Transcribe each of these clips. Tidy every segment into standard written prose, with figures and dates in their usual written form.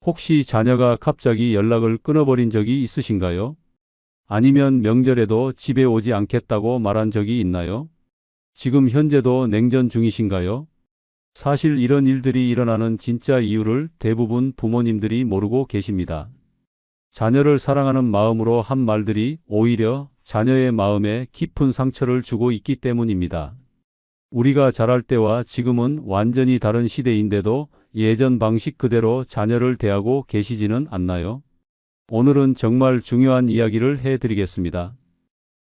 혹시 자녀가 갑자기 연락을 끊어버린 적이 있으신가요? 아니면 명절에도 집에 오지 않겠다고 말한 적이 있나요? 지금 현재도 냉전 중이신가요? 사실 이런 일들이 일어나는 진짜 이유를 대부분 부모님들이 모르고 계십니다. 자녀를 사랑하는 마음으로 한 말들이 오히려 자녀의 마음에 깊은 상처를 주고 있기 때문입니다. 우리가 자랄 때와 지금은 완전히 다른 시대인데도 예전 방식 그대로 자녀를 대하고 계시지는 않나요? 오늘은 정말 중요한 이야기를 해드리겠습니다.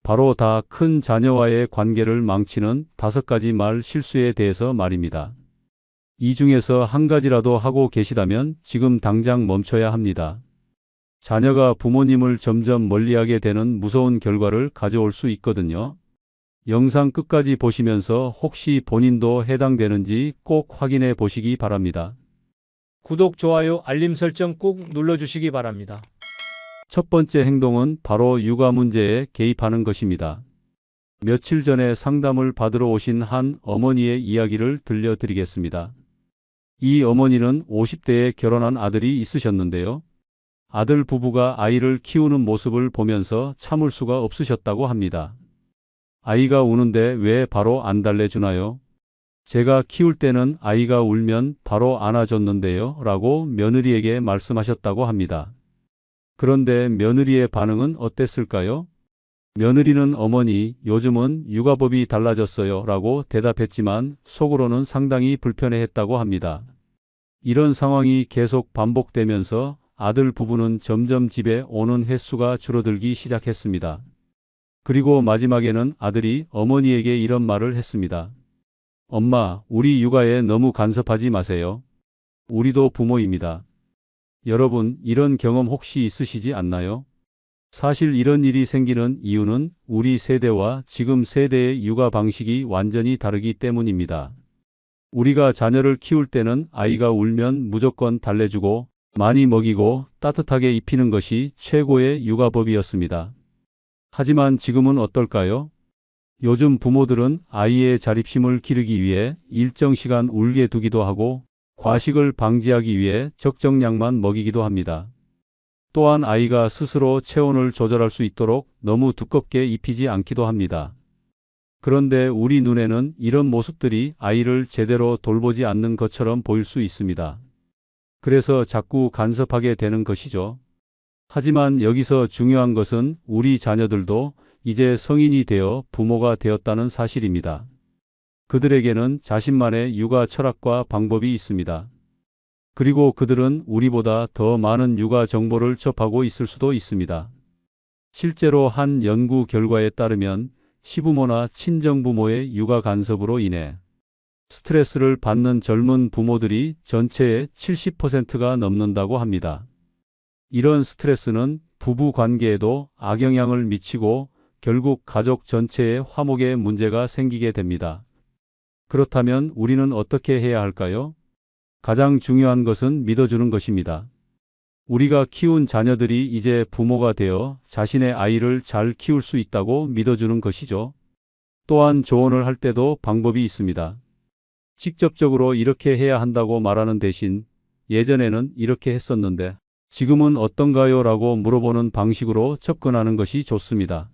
바로 다 큰 자녀와의 관계를 망치는 5가지 말 실수에 대해서 말입니다. 이 중에서 한 가지라도 하고 계시다면 지금 당장 멈춰야 합니다. 자녀가 부모님을 점점 멀리하게 되는 무서운 결과를 가져올 수 있거든요. 영상 끝까지 보시면서 혹시 본인도 해당되는지 꼭 확인해 보시기 바랍니다. 구독, 좋아요, 알림 설정 꼭 눌러주시기 바랍니다. 첫 번째 행동은 바로 육아 문제에 개입하는 것입니다. 며칠 전에 상담을 받으러 오신 한 어머니의 이야기를 들려드리겠습니다. 이 어머니는 50대에 결혼한 아들이 있으셨는데요. 아들 부부가 아이를 키우는 모습을 보면서 참을 수가 없으셨다고 합니다. 아이가 우는데 왜 바로 안 달래주나요? 제가 키울 때는 아이가 울면 바로 안아줬는데요 라고 며느리에게 말씀하셨다고 합니다. 그런데 며느리의 반응은 어땠을까요? 며느리는 어머니, 요즘은 육아법이 달라졌어요 라고 대답했지만 속으로는 상당히 불편해했다고 합니다. 이런 상황이 계속 반복되면서 아들 부부는 점점 집에 오는 횟수가 줄어들기 시작했습니다. 그리고 마지막에는 아들이 어머니에게 이런 말을 했습니다. 엄마, 우리 육아에 너무 간섭하지 마세요. 우리도 부모입니다. 여러분, 이런 경험 혹시 있으시지 않나요? 사실 이런 일이 생기는 이유는 우리 세대와 지금 세대의 육아 방식이 완전히 다르기 때문입니다. 우리가 자녀를 키울 때는 아이가 울면 무조건 달래주고 많이 먹이고 따뜻하게 입히는 것이 최고의 육아법이었습니다. 하지만 지금은 어떨까요? 요즘 부모들은 아이의 자립심을 기르기 위해 일정 시간 울게 두기도 하고 과식을 방지하기 위해 적정량만 먹이기도 합니다. 또한 아이가 스스로 체온을 조절할 수 있도록 너무 두껍게 입히지 않기도 합니다. 그런데 우리 눈에는 이런 모습들이 아이를 제대로 돌보지 않는 것처럼 보일 수 있습니다. 그래서 자꾸 간섭하게 되는 것이죠. 하지만 여기서 중요한 것은 우리 자녀들도 이제 성인이 되어 부모가 되었다는 사실입니다. 그들에게는 자신만의 육아 철학과 방법이 있습니다. 그리고 그들은 우리보다 더 많은 육아 정보를 접하고 있을 수도 있습니다. 실제로 한 연구 결과에 따르면 시부모나 친정부모의 육아 간섭으로 인해 스트레스를 받는 젊은 부모들이 전체의 70%가 넘는다고 합니다. 이런 스트레스는 부부 관계에도 악영향을 미치고 결국 가족 전체의 화목에 문제가 생기게 됩니다. 그렇다면 우리는 어떻게 해야 할까요? 가장 중요한 것은 믿어주는 것입니다. 우리가 키운 자녀들이 이제 부모가 되어 자신의 아이를 잘 키울 수 있다고 믿어주는 것이죠. 또한 조언을 할 때도 방법이 있습니다. 직접적으로 이렇게 해야 한다고 말하는 대신 예전에는 이렇게 했었는데 지금은 어떤가요? 라고 물어보는 방식으로 접근하는 것이 좋습니다.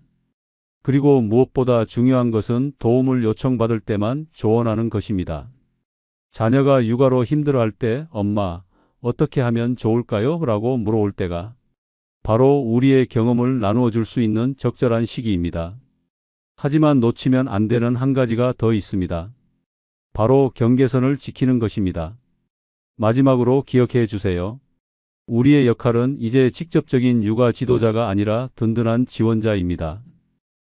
그리고 무엇보다 중요한 것은 도움을 요청받을 때만 조언하는 것입니다. 자녀가 육아로 힘들어할 때 엄마, 어떻게 하면 좋을까요? 라고 물어올 때가 바로 우리의 경험을 나누어 줄 수 있는 적절한 시기입니다. 하지만 놓치면 안 되는 한 가지가 더 있습니다. 바로 경계선을 지키는 것입니다. 마지막으로 기억해 주세요. 우리의 역할은 이제 직접적인 육아 지도자가 아니라 든든한 지원자입니다.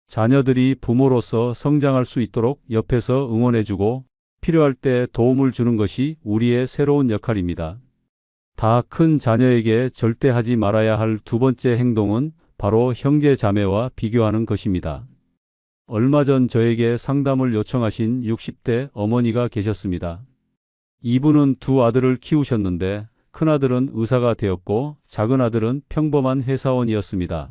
자녀들이 부모로서 성장할 수 있도록 옆에서 응원해주고 필요할 때 도움을 주는 것이 우리의 새로운 역할입니다. 다 큰 자녀에게 절대 하지 말아야 할 두 번째 행동은 바로 형제 자매와 비교하는 것입니다. 얼마 전 저에게 상담을 요청하신 60대 어머니가 계셨습니다. 이분은 두 아들을 키우셨는데 큰아들은 의사가 되었고 작은아들은 평범한 회사원이었습니다.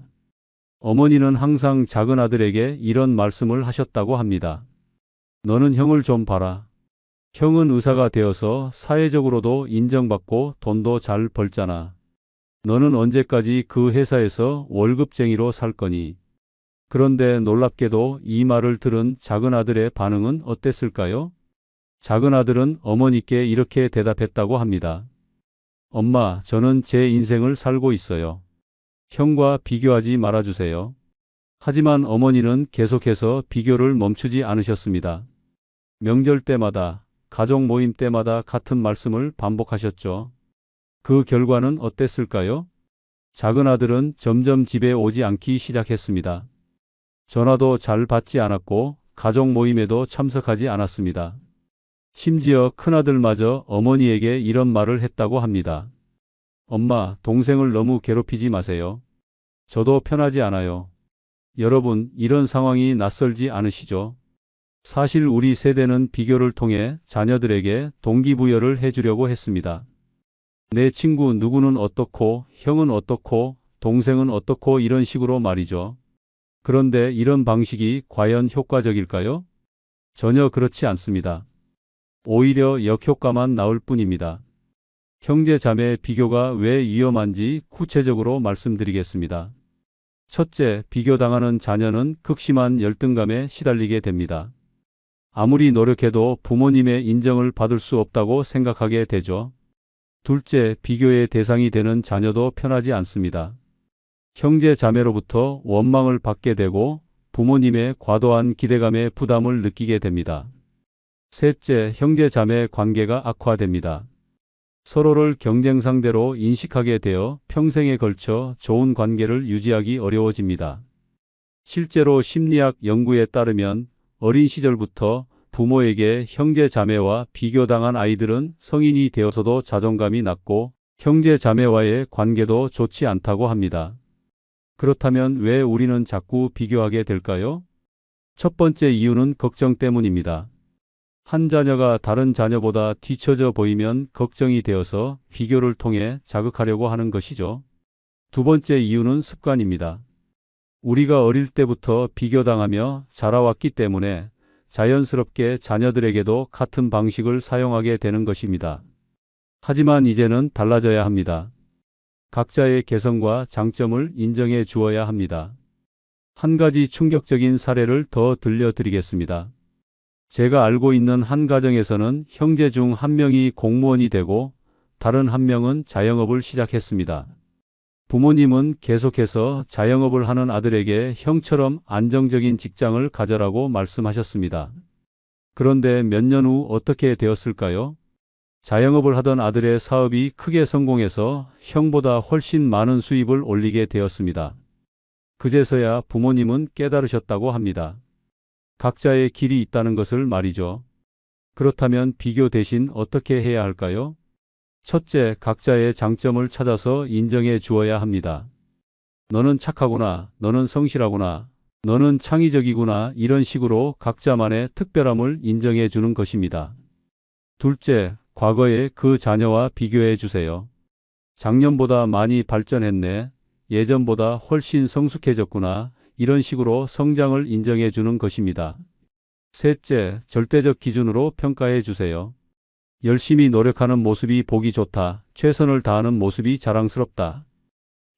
어머니는 항상 작은아들에게 이런 말씀을 하셨다고 합니다. 너는 형을 좀 봐라. 형은 의사가 되어서 사회적으로도 인정받고 돈도 잘 벌잖아. 너는 언제까지 그 회사에서 월급쟁이로 살 거니? 그런데 놀랍게도 이 말을 들은 작은 아들의 반응은 어땠을까요? 작은 아들은 어머니께 이렇게 대답했다고 합니다. 엄마, 저는 제 인생을 살고 있어요. 형과 비교하지 말아주세요. 하지만 어머니는 계속해서 비교를 멈추지 않으셨습니다. 명절 때마다, 가족 모임 때마다 같은 말씀을 반복하셨죠. 그 결과는 어땠을까요? 작은 아들은 점점 집에 오지 않기 시작했습니다. 전화도 잘 받지 않았고 가족 모임에도 참석하지 않았습니다. 심지어 큰아들마저 어머니에게 이런 말을 했다고 합니다. 엄마, 동생을 너무 괴롭히지 마세요. 저도 편하지 않아요. 여러분, 이런 상황이 낯설지 않으시죠? 사실 우리 세대는 비교를 통해 자녀들에게 동기부여를 해주려고 했습니다. 내 친구 누구는 어떻고, 형은 어떻고, 동생은 어떻고 이런 식으로 말이죠. 그런데 이런 방식이 과연 효과적일까요? 전혀 그렇지 않습니다. 오히려 역효과만 나올 뿐입니다. 형제 자매 비교가 왜 위험한지 구체적으로 말씀드리겠습니다. 첫째, 비교당하는 자녀는 극심한 열등감에 시달리게 됩니다. 아무리 노력해도 부모님의 인정을 받을 수 없다고 생각하게 되죠. 둘째, 비교의 대상이 되는 자녀도 편하지 않습니다. 형제 자매로부터 원망을 받게 되고 부모님의 과도한 기대감에 부담을 느끼게 됩니다. 셋째, 형제 자매 관계가 악화됩니다. 서로를 경쟁 상대로 인식하게 되어 평생에 걸쳐 좋은 관계를 유지하기 어려워집니다. 실제로 심리학 연구에 따르면 어린 시절부터 부모에게 형제 자매와 비교당한 아이들은 성인이 되어서도 자존감이 낮고 형제 자매와의 관계도 좋지 않다고 합니다. 그렇다면 왜 우리는 자꾸 비교하게 될까요? 첫 번째 이유는 걱정 때문입니다. 한 자녀가 다른 자녀보다 뒤처져 보이면 걱정이 되어서 비교를 통해 자극하려고 하는 것이죠. 두 번째 이유는 습관입니다. 우리가 어릴 때부터 비교당하며 자라왔기 때문에 자연스럽게 자녀들에게도 같은 방식을 사용하게 되는 것입니다. 하지만 이제는 달라져야 합니다. 각자의 개성과 장점을 인정해 주어야 합니다. 한 가지 충격적인 사례를 더 들려드리겠습니다. 제가 알고 있는 한 가정에서는 형제 중 한 명이 공무원이 되고 다른 한 명은 자영업을 시작했습니다. 부모님은 계속해서 자영업을 하는 아들에게 형처럼 안정적인 직장을 가져라고 말씀하셨습니다. 그런데 몇 년 후 어떻게 되었을까요? 자영업을 하던 아들의 사업이 크게 성공해서 형보다 훨씬 많은 수입을 올리게 되었습니다. 그제서야 부모님은 깨달으셨다고 합니다. 각자의 길이 있다는 것을 말이죠. 그렇다면 비교 대신 어떻게 해야 할까요? 첫째, 각자의 장점을 찾아서 인정해 주어야 합니다. 너는 착하구나, 너는 성실하구나, 너는 창의적이구나 이런 식으로 각자만의 특별함을 인정해 주는 것입니다. 둘째, 과거의 그 자녀와 비교해 주세요. 작년보다 많이 발전했네, 예전보다 훨씬 성숙해졌구나 이런 식으로 성장을 인정해 주는 것입니다. 셋째, 절대적 기준으로 평가해 주세요. 열심히 노력하는 모습이 보기 좋다. 최선을 다하는 모습이 자랑스럽다.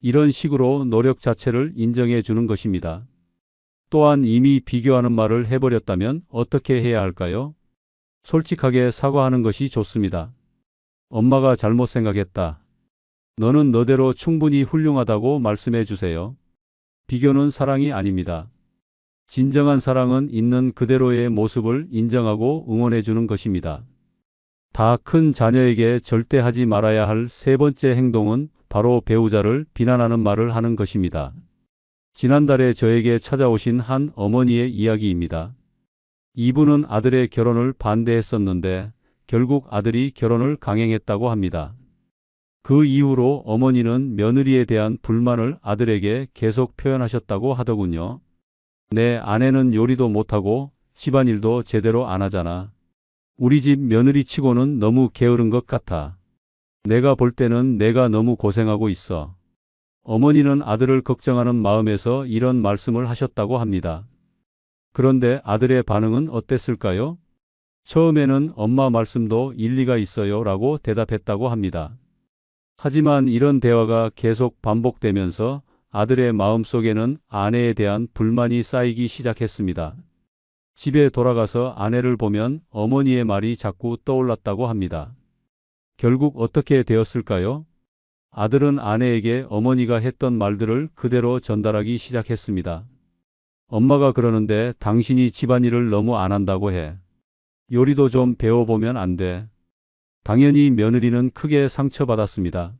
이런 식으로 노력 자체를 인정해 주는 것입니다. 또한 이미 비교하는 말을 해버렸다면 어떻게 해야 할까요? 솔직하게 사과하는 것이 좋습니다. 엄마가 잘못 생각했다. 너는 너대로 충분히 훌륭하다고 말씀해 주세요. 비교는 사랑이 아닙니다. 진정한 사랑은 있는 그대로의 모습을 인정하고 응원해 주는 것입니다. 다 큰 자녀에게 절대 하지 말아야 할 세 번째 행동은 바로 배우자를 비난하는 말을 하는 것입니다. 지난달에 저에게 찾아오신 한 어머니의 이야기입니다. 이분은 아들의 결혼을 반대했었는데 결국 아들이 결혼을 강행했다고 합니다. 그 이후로 어머니는 며느리에 대한 불만을 아들에게 계속 표현하셨다고 하더군요. 내 아내는 요리도 못하고 집안일도 제대로 안 하잖아. 우리 집 며느리 치고는 너무 게으른 것 같아. 내가 볼 때는 내가 너무 고생하고 있어. 어머니는 아들을 걱정하는 마음에서 이런 말씀을 하셨다고 합니다. 그런데 아들의 반응은 어땠을까요? 처음에는 엄마 말씀도 일리가 있어요 라고 대답했다고 합니다. 하지만 이런 대화가 계속 반복되면서 아들의 마음속에는 아내에 대한 불만이 쌓이기 시작했습니다. 집에 돌아가서 아내를 보면 어머니의 말이 자꾸 떠올랐다고 합니다. 결국 어떻게 되었을까요? 아들은 아내에게 어머니가 했던 말들을 그대로 전달하기 시작했습니다. 엄마가 그러는데 당신이 집안일을 너무 안 한다고 해. 요리도 좀 배워보면 안 돼. 당연히 며느리는 크게 상처받았습니다.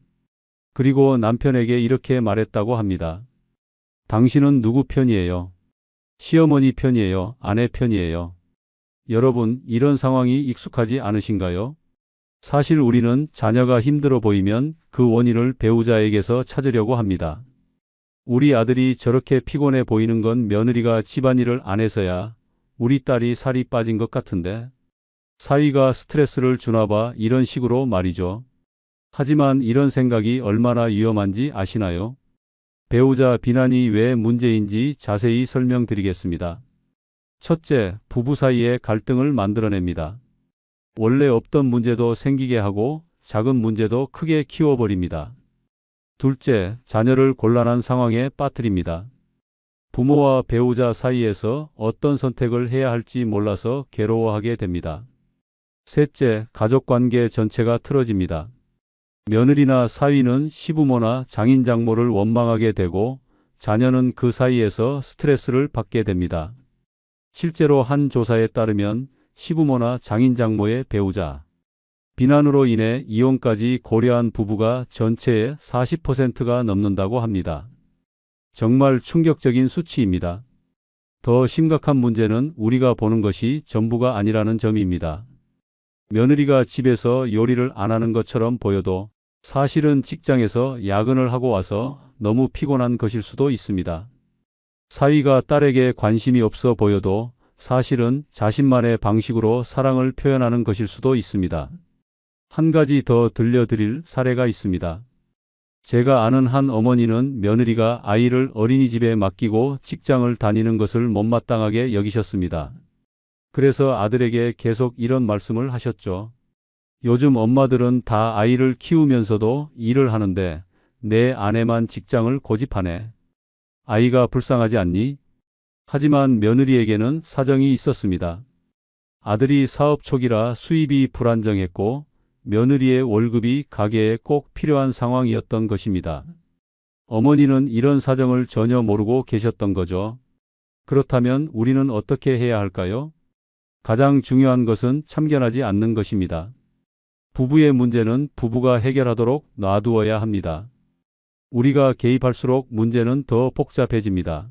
그리고 남편에게 이렇게 말했다고 합니다. 당신은 누구 편이에요? 시어머니 편이에요? 아내 편이에요? 여러분, 이런 상황이 익숙하지 않으신가요? 사실 우리는 자녀가 힘들어 보이면 그 원인을 배우자에게서 찾으려고 합니다. 우리 아들이 저렇게 피곤해 보이는 건 며느리가 집안일을 안 해서야. 우리 딸이 살이 빠진 것 같은데. 사위가 스트레스를 주나 봐, 이런 식으로 말이죠. 하지만 이런 생각이 얼마나 위험한지 아시나요? 배우자 비난이 왜 문제인지 자세히 설명드리겠습니다. 첫째, 부부 사이의 갈등을 만들어냅니다. 원래 없던 문제도 생기게 하고 작은 문제도 크게 키워버립니다. 둘째, 자녀를 곤란한 상황에 빠뜨립니다. 부모와 배우자 사이에서 어떤 선택을 해야 할지 몰라서 괴로워하게 됩니다. 셋째, 가족관계 전체가 틀어집니다. 며느리나 사위는 시부모나 장인장모를 원망하게 되고 자녀는 그 사이에서 스트레스를 받게 됩니다. 실제로 한 조사에 따르면 시부모나 장인장모의 배우자 비난으로 인해 이혼까지 고려한 부부가 전체의 40%가 넘는다고 합니다. 정말 충격적인 수치입니다. 더 심각한 문제는 우리가 보는 것이 전부가 아니라는 점입니다. 며느리가 집에서 요리를 안 하는 것처럼 보여도 사실은 직장에서 야근을 하고 와서 너무 피곤한 것일 수도 있습니다. 사위가 딸에게 관심이 없어 보여도 사실은 자신만의 방식으로 사랑을 표현하는 것일 수도 있습니다. 한 가지 더 들려드릴 사례가 있습니다. 제가 아는 한 어머니는 며느리가 아이를 어린이집에 맡기고 직장을 다니는 것을 못마땅하게 여기셨습니다. 그래서 아들에게 계속 이런 말씀을 하셨죠. 요즘 엄마들은 다 아이를 키우면서도 일을 하는데 내 아내만 직장을 고집하네. 아이가 불쌍하지 않니? 하지만 며느리에게는 사정이 있었습니다. 아들이 사업 초기라 수입이 불안정했고 며느리의 월급이 가게에 꼭 필요한 상황이었던 것입니다. 어머니는 이런 사정을 전혀 모르고 계셨던 거죠. 그렇다면 우리는 어떻게 해야 할까요? 가장 중요한 것은 참견하지 않는 것입니다. 부부의 문제는 부부가 해결하도록 놔두어야 합니다. 우리가 개입할수록 문제는 더 복잡해집니다.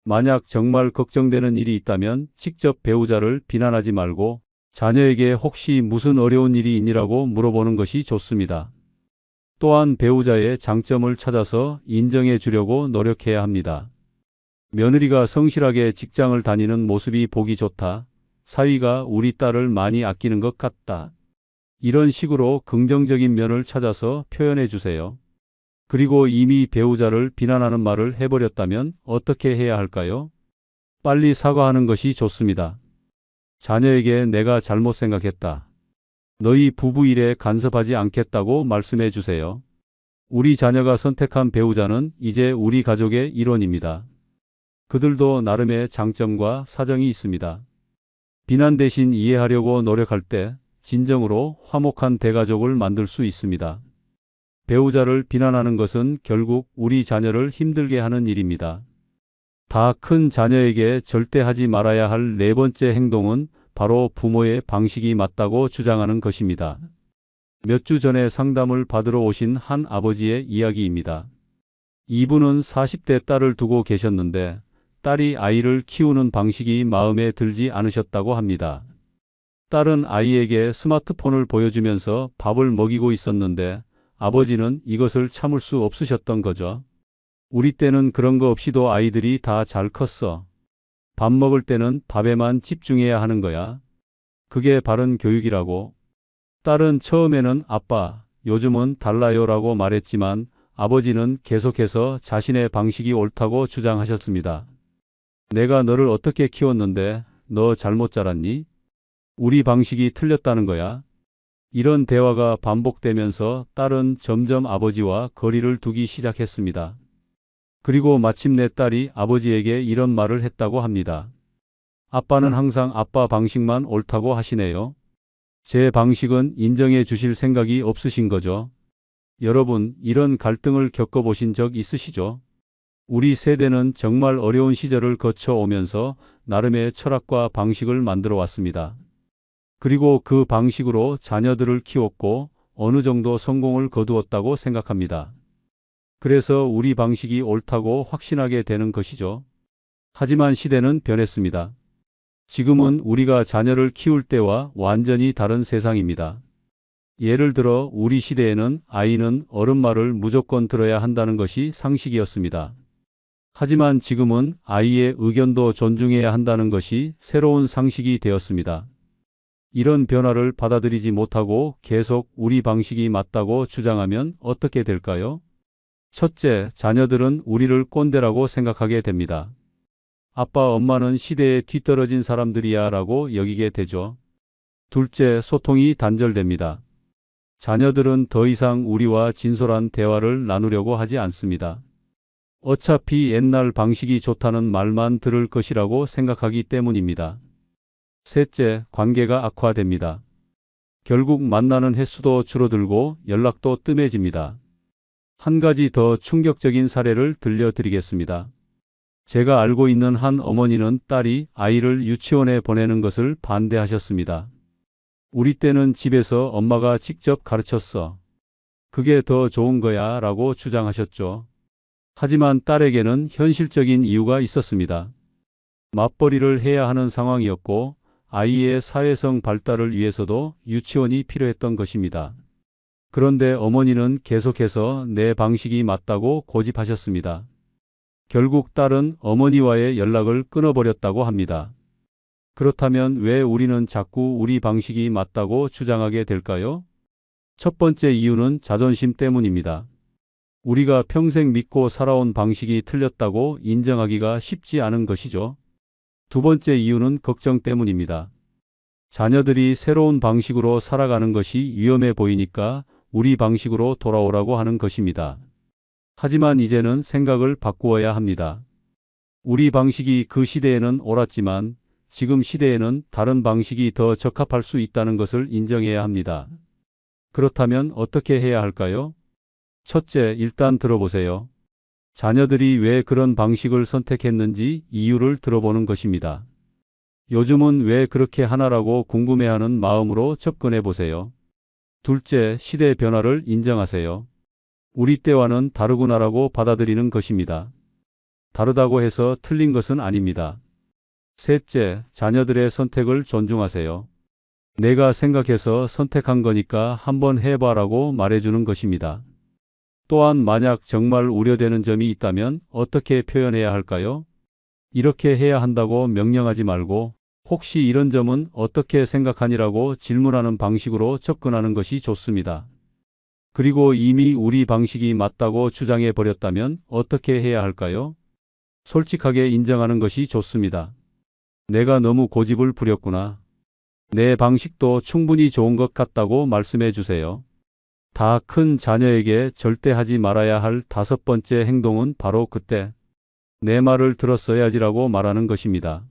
만약 정말 걱정되는 일이 있다면 직접 배우자를 비난하지 말고 자녀에게 혹시 무슨 어려운 일이 있니라고 물어보는 것이 좋습니다. 또한 배우자의 장점을 찾아서 인정해 주려고 노력해야 합니다. 며느리가 성실하게 직장을 다니는 모습이 보기 좋다. 사위가 우리 딸을 많이 아끼는 것 같다. 이런 식으로 긍정적인 면을 찾아서 표현해 주세요. 그리고 이미 배우자를 비난하는 말을 해버렸다면 어떻게 해야 할까요? 빨리 사과하는 것이 좋습니다. 자녀에게 내가 잘못 생각했다. 너희 부부 일에 간섭하지 않겠다고 말씀해 주세요. 우리 자녀가 선택한 배우자는 이제 우리 가족의 일원입니다. 그들도 나름의 장점과 사정이 있습니다. 비난 대신 이해하려고 노력할 때 진정으로 화목한 대가족을 만들 수 있습니다. 배우자를 비난하는 것은 결국 우리 자녀를 힘들게 하는 일입니다. 다 큰 자녀에게 절대 하지 말아야 할 네 번째 행동은 바로 부모의 방식이 맞다고 주장하는 것입니다. 몇 주 전에 상담을 받으러 오신 한 아버지의 이야기입니다. 이분은 40대 딸을 두고 계셨는데 딸이 아이를 키우는 방식이 마음에 들지 않으셨다고 합니다. 딸은 아이에게 스마트폰을 보여주면서 밥을 먹이고 있었는데 아버지는 이것을 참을 수 없으셨던 거죠. 우리 때는 그런 거 없이도 아이들이 다 잘 컸어. 밥 먹을 때는 밥에만 집중해야 하는 거야. 그게 바른 교육이라고. 딸은 처음에는 아빠, 요즘은 달라요 라고 말했지만 아버지는 계속해서 자신의 방식이 옳다고 주장하셨습니다. 내가 너를 어떻게 키웠는데 너 잘못 자랐니? 우리 방식이 틀렸다는 거야. 이런 대화가 반복되면서 딸은 점점 아버지와 거리를 두기 시작했습니다. 그리고 마침내 딸이 아버지에게 이런 말을 했다고 합니다. 아빠는 항상 아빠 방식만 옳다고 하시네요. 제 방식은 인정해 주실 생각이 없으신 거죠? 여러분, 이런 갈등을 겪어보신 적 있으시죠? 우리 세대는 정말 어려운 시절을 거쳐오면서 나름의 철학과 방식을 만들어 왔습니다. 그리고 그 방식으로 자녀들을 키웠고 어느 정도 성공을 거두었다고 생각합니다. 그래서 우리 방식이 옳다고 확신하게 되는 것이죠. 하지만 시대는 변했습니다. 지금은 우리가 자녀를 키울 때와 완전히 다른 세상입니다. 예를 들어 우리 시대에는 아이는 어른 말을 무조건 들어야 한다는 것이 상식이었습니다. 하지만 지금은 아이의 의견도 존중해야 한다는 것이 새로운 상식이 되었습니다. 이런 변화를 받아들이지 못하고 계속 우리 방식이 맞다고 주장하면 어떻게 될까요? 첫째, 자녀들은 우리를 꼰대라고 생각하게 됩니다. 아빠, 엄마는 시대에 뒤떨어진 사람들이야 라고 여기게 되죠. 둘째, 소통이 단절됩니다. 자녀들은 더 이상 우리와 진솔한 대화를 나누려고 하지 않습니다. 어차피 옛날 방식이 좋다는 말만 들을 것이라고 생각하기 때문입니다. 셋째, 관계가 악화됩니다. 결국 만나는 횟수도 줄어들고 연락도 뜸해집니다. 한 가지 더 충격적인 사례를 들려드리겠습니다. 제가 알고 있는 한 어머니는 딸이 아이를 유치원에 보내는 것을 반대하셨습니다. 우리 때는 집에서 엄마가 직접 가르쳤어. 그게 더 좋은 거야 라고 주장하셨죠. 하지만 딸에게는 현실적인 이유가 있었습니다. 맞벌이를 해야 하는 상황이었고 아이의 사회성 발달을 위해서도 유치원이 필요했던 것입니다. 그런데 어머니는 계속해서 내 방식이 맞다고 고집하셨습니다. 결국 딸은 어머니와의 연락을 끊어버렸다고 합니다. 그렇다면 왜 우리는 자꾸 우리 방식이 맞다고 주장하게 될까요? 첫 번째 이유는 자존심 때문입니다. 우리가 평생 믿고 살아온 방식이 틀렸다고 인정하기가 쉽지 않은 것이죠. 두 번째 이유는 걱정 때문입니다. 자녀들이 새로운 방식으로 살아가는 것이 위험해 보이니까 우리 방식으로 돌아오라고 하는 것입니다. 하지만 이제는 생각을 바꾸어야 합니다. 우리 방식이 그 시대에는 옳았지만 지금 시대에는 다른 방식이 더 적합할 수 있다는 것을 인정해야 합니다. 그렇다면 어떻게 해야 할까요? 첫째, 일단 들어보세요. 자녀들이 왜 그런 방식을 선택했는지 이유를 들어보는 것입니다. 요즘은 왜 그렇게 하나라고 궁금해하는 마음으로 접근해 보세요. 둘째, 시대 변화를 인정하세요. 우리 때와는 다르구나라고 받아들이는 것입니다. 다르다고 해서 틀린 것은 아닙니다. 셋째, 자녀들의 선택을 존중하세요. 내가 생각해서 선택한 거니까 한번 해봐라고 말해주는 것입니다. 또한 만약 정말 우려되는 점이 있다면 어떻게 표현해야 할까요? 이렇게 해야 한다고 명령하지 말고 혹시 이런 점은 어떻게 생각하니라고 질문하는 방식으로 접근하는 것이 좋습니다. 그리고 이미 우리 방식이 맞다고 주장해 버렸다면 어떻게 해야 할까요? 솔직하게 인정하는 것이 좋습니다. 내가 너무 고집을 부렸구나. 내 방식도 충분히 좋은 것 같다고 말씀해 주세요. 다 큰 자녀에게 절대 하지 말아야 할 다섯 번째 행동은 바로 그때 내 말을 들었어야지라고 말하는 것입니다.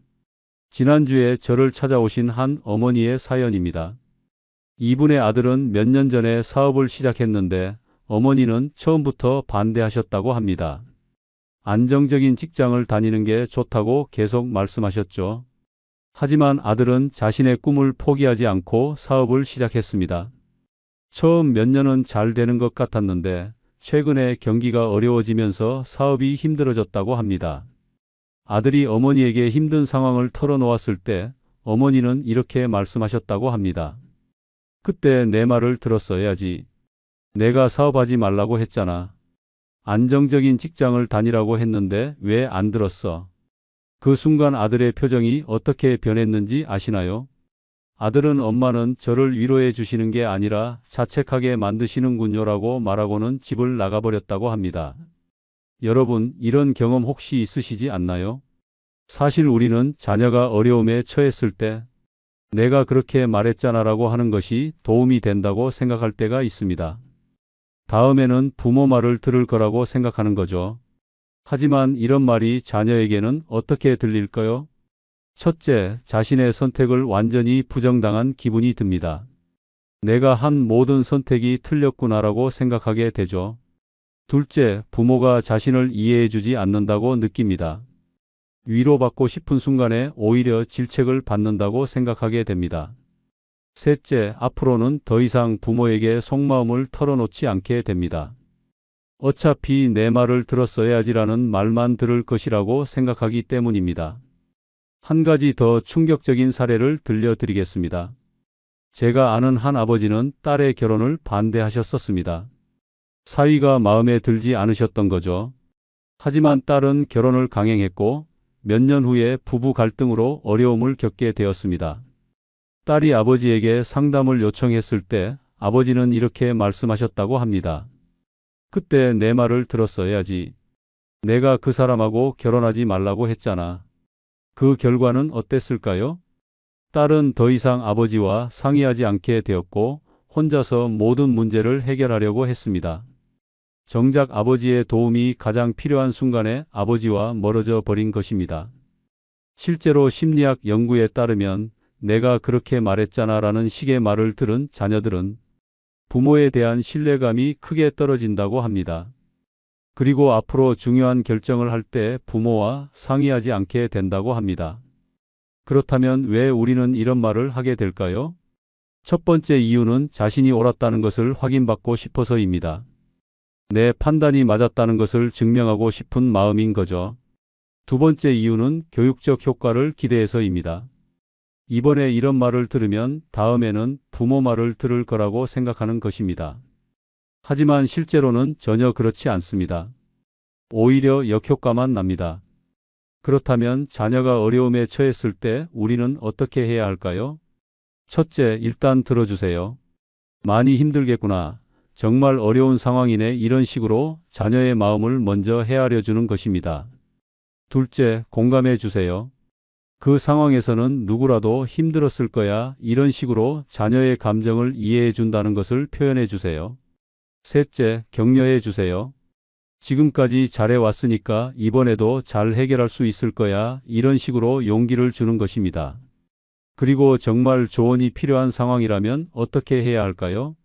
지난주에 저를 찾아오신 한 어머니의 사연입니다. 이분의 아들은 몇 년 전에 사업을 시작했는데 어머니는 처음부터 반대하셨다고 합니다. 안정적인 직장을 다니는 게 좋다고 계속 말씀하셨죠. 하지만 아들은 자신의 꿈을 포기하지 않고 사업을 시작했습니다. 처음 몇 년은 잘 되는 것 같았는데 최근에 경기가 어려워지면서 사업이 힘들어졌다고 합니다. 아들이 어머니에게 힘든 상황을 털어놓았을 때 어머니는 이렇게 말씀하셨다고 합니다. 그때 내 말을 들었어야지. 내가 사업하지 말라고 했잖아. 안정적인 직장을 다니라고 했는데 왜 안 들었어? 그 순간 아들의 표정이 어떻게 변했는지 아시나요? 아들은 엄마는 저를 위로해 주시는 게 아니라 자책하게 만드시는군요라고 말하고는 집을 나가버렸다고 합니다. 여러분, 이런 경험 혹시 있으시지 않나요? 사실 우리는 자녀가 어려움에 처했을 때 내가 그렇게 말했잖아라고 하는 것이 도움이 된다고 생각할 때가 있습니다. 다음에는 부모 말을 들을 거라고 생각하는 거죠. 하지만 이런 말이 자녀에게는 어떻게 들릴까요? 첫째, 자신의 선택을 완전히 부정당한 기분이 듭니다. 내가 한 모든 선택이 틀렸구나라고 생각하게 되죠. 둘째, 부모가 자신을 이해해주지 않는다고 느낍니다. 위로받고 싶은 순간에 오히려 질책을 받는다고 생각하게 됩니다. 셋째, 앞으로는 더 이상 부모에게 속마음을 털어놓지 않게 됩니다. 어차피 내 말을 들었어야지라는 말만 들을 것이라고 생각하기 때문입니다. 한 가지 더 충격적인 사례를 들려드리겠습니다. 제가 아는 한 아버지는 딸의 결혼을 반대하셨었습니다. 사위가 마음에 들지 않으셨던 거죠. 하지만 딸은 결혼을 강행했고 몇 년 후에 부부 갈등으로 어려움을 겪게 되었습니다. 딸이 아버지에게 상담을 요청했을 때 아버지는 이렇게 말씀하셨다고 합니다. 그때 내 말을 들었어야지. 내가 그 사람하고 결혼하지 말라고 했잖아. 그 결과는 어땠을까요? 딸은 더 이상 아버지와 상의하지 않게 되었고 혼자서 모든 문제를 해결하려고 했습니다. 정작 아버지의 도움이 가장 필요한 순간에 아버지와 멀어져 버린 것입니다. 실제로 심리학 연구에 따르면 내가 그렇게 말했잖아라는 식의 말을 들은 자녀들은 부모에 대한 신뢰감이 크게 떨어진다고 합니다. 그리고 앞으로 중요한 결정을 할 때 부모와 상의하지 않게 된다고 합니다. 그렇다면 왜 우리는 이런 말을 하게 될까요? 첫 번째 이유는 자신이 옳았다는 것을 확인받고 싶어서입니다. 내 판단이 맞았다는 것을 증명하고 싶은 마음인 거죠. 두 번째 이유는 교육적 효과를 기대해서입니다. 이번에 이런 말을 들으면 다음에는 부모 말을 들을 거라고 생각하는 것입니다. 하지만 실제로는 전혀 그렇지 않습니다. 오히려 역효과만 납니다. 그렇다면 자녀가 어려움에 처했을 때 우리는 어떻게 해야 할까요? 첫째, 일단 들어주세요. 많이 힘들겠구나. 정말 어려운 상황이네. 이런 식으로 자녀의 마음을 먼저 헤아려 주는 것입니다. 둘째, 공감해 주세요. 그 상황에서는 누구라도 힘들었을 거야. 이런 식으로 자녀의 감정을 이해해 준다는 것을 표현해 주세요. 셋째, 격려해 주세요. 지금까지 잘해왔으니까 이번에도 잘 해결할 수 있을 거야. 이런 식으로 용기를 주는 것입니다. 그리고 정말 조언이 필요한 상황이라면 어떻게 해야 할까요?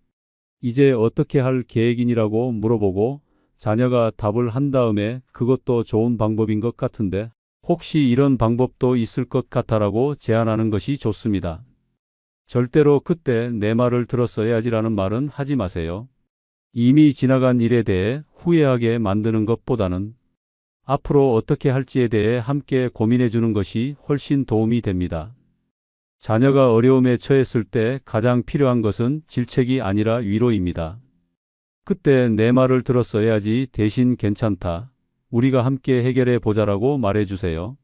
이제 어떻게 할 계획이니라고 물어보고 자녀가 답을 한 다음에 그것도 좋은 방법인 것 같은데 혹시 이런 방법도 있을 것 같아라고 제안하는 것이 좋습니다. 절대로 그때 내 말을 들었어야지라는 말은 하지 마세요. 이미 지나간 일에 대해 후회하게 만드는 것보다는 앞으로 어떻게 할지에 대해 함께 고민해 주는 것이 훨씬 도움이 됩니다. 자녀가 어려움에 처했을 때 가장 필요한 것은 질책이 아니라 위로입니다. 그때 내 말을 들었어야지 대신 괜찮다. 우리가 함께 해결해 보자라고 말해 주세요.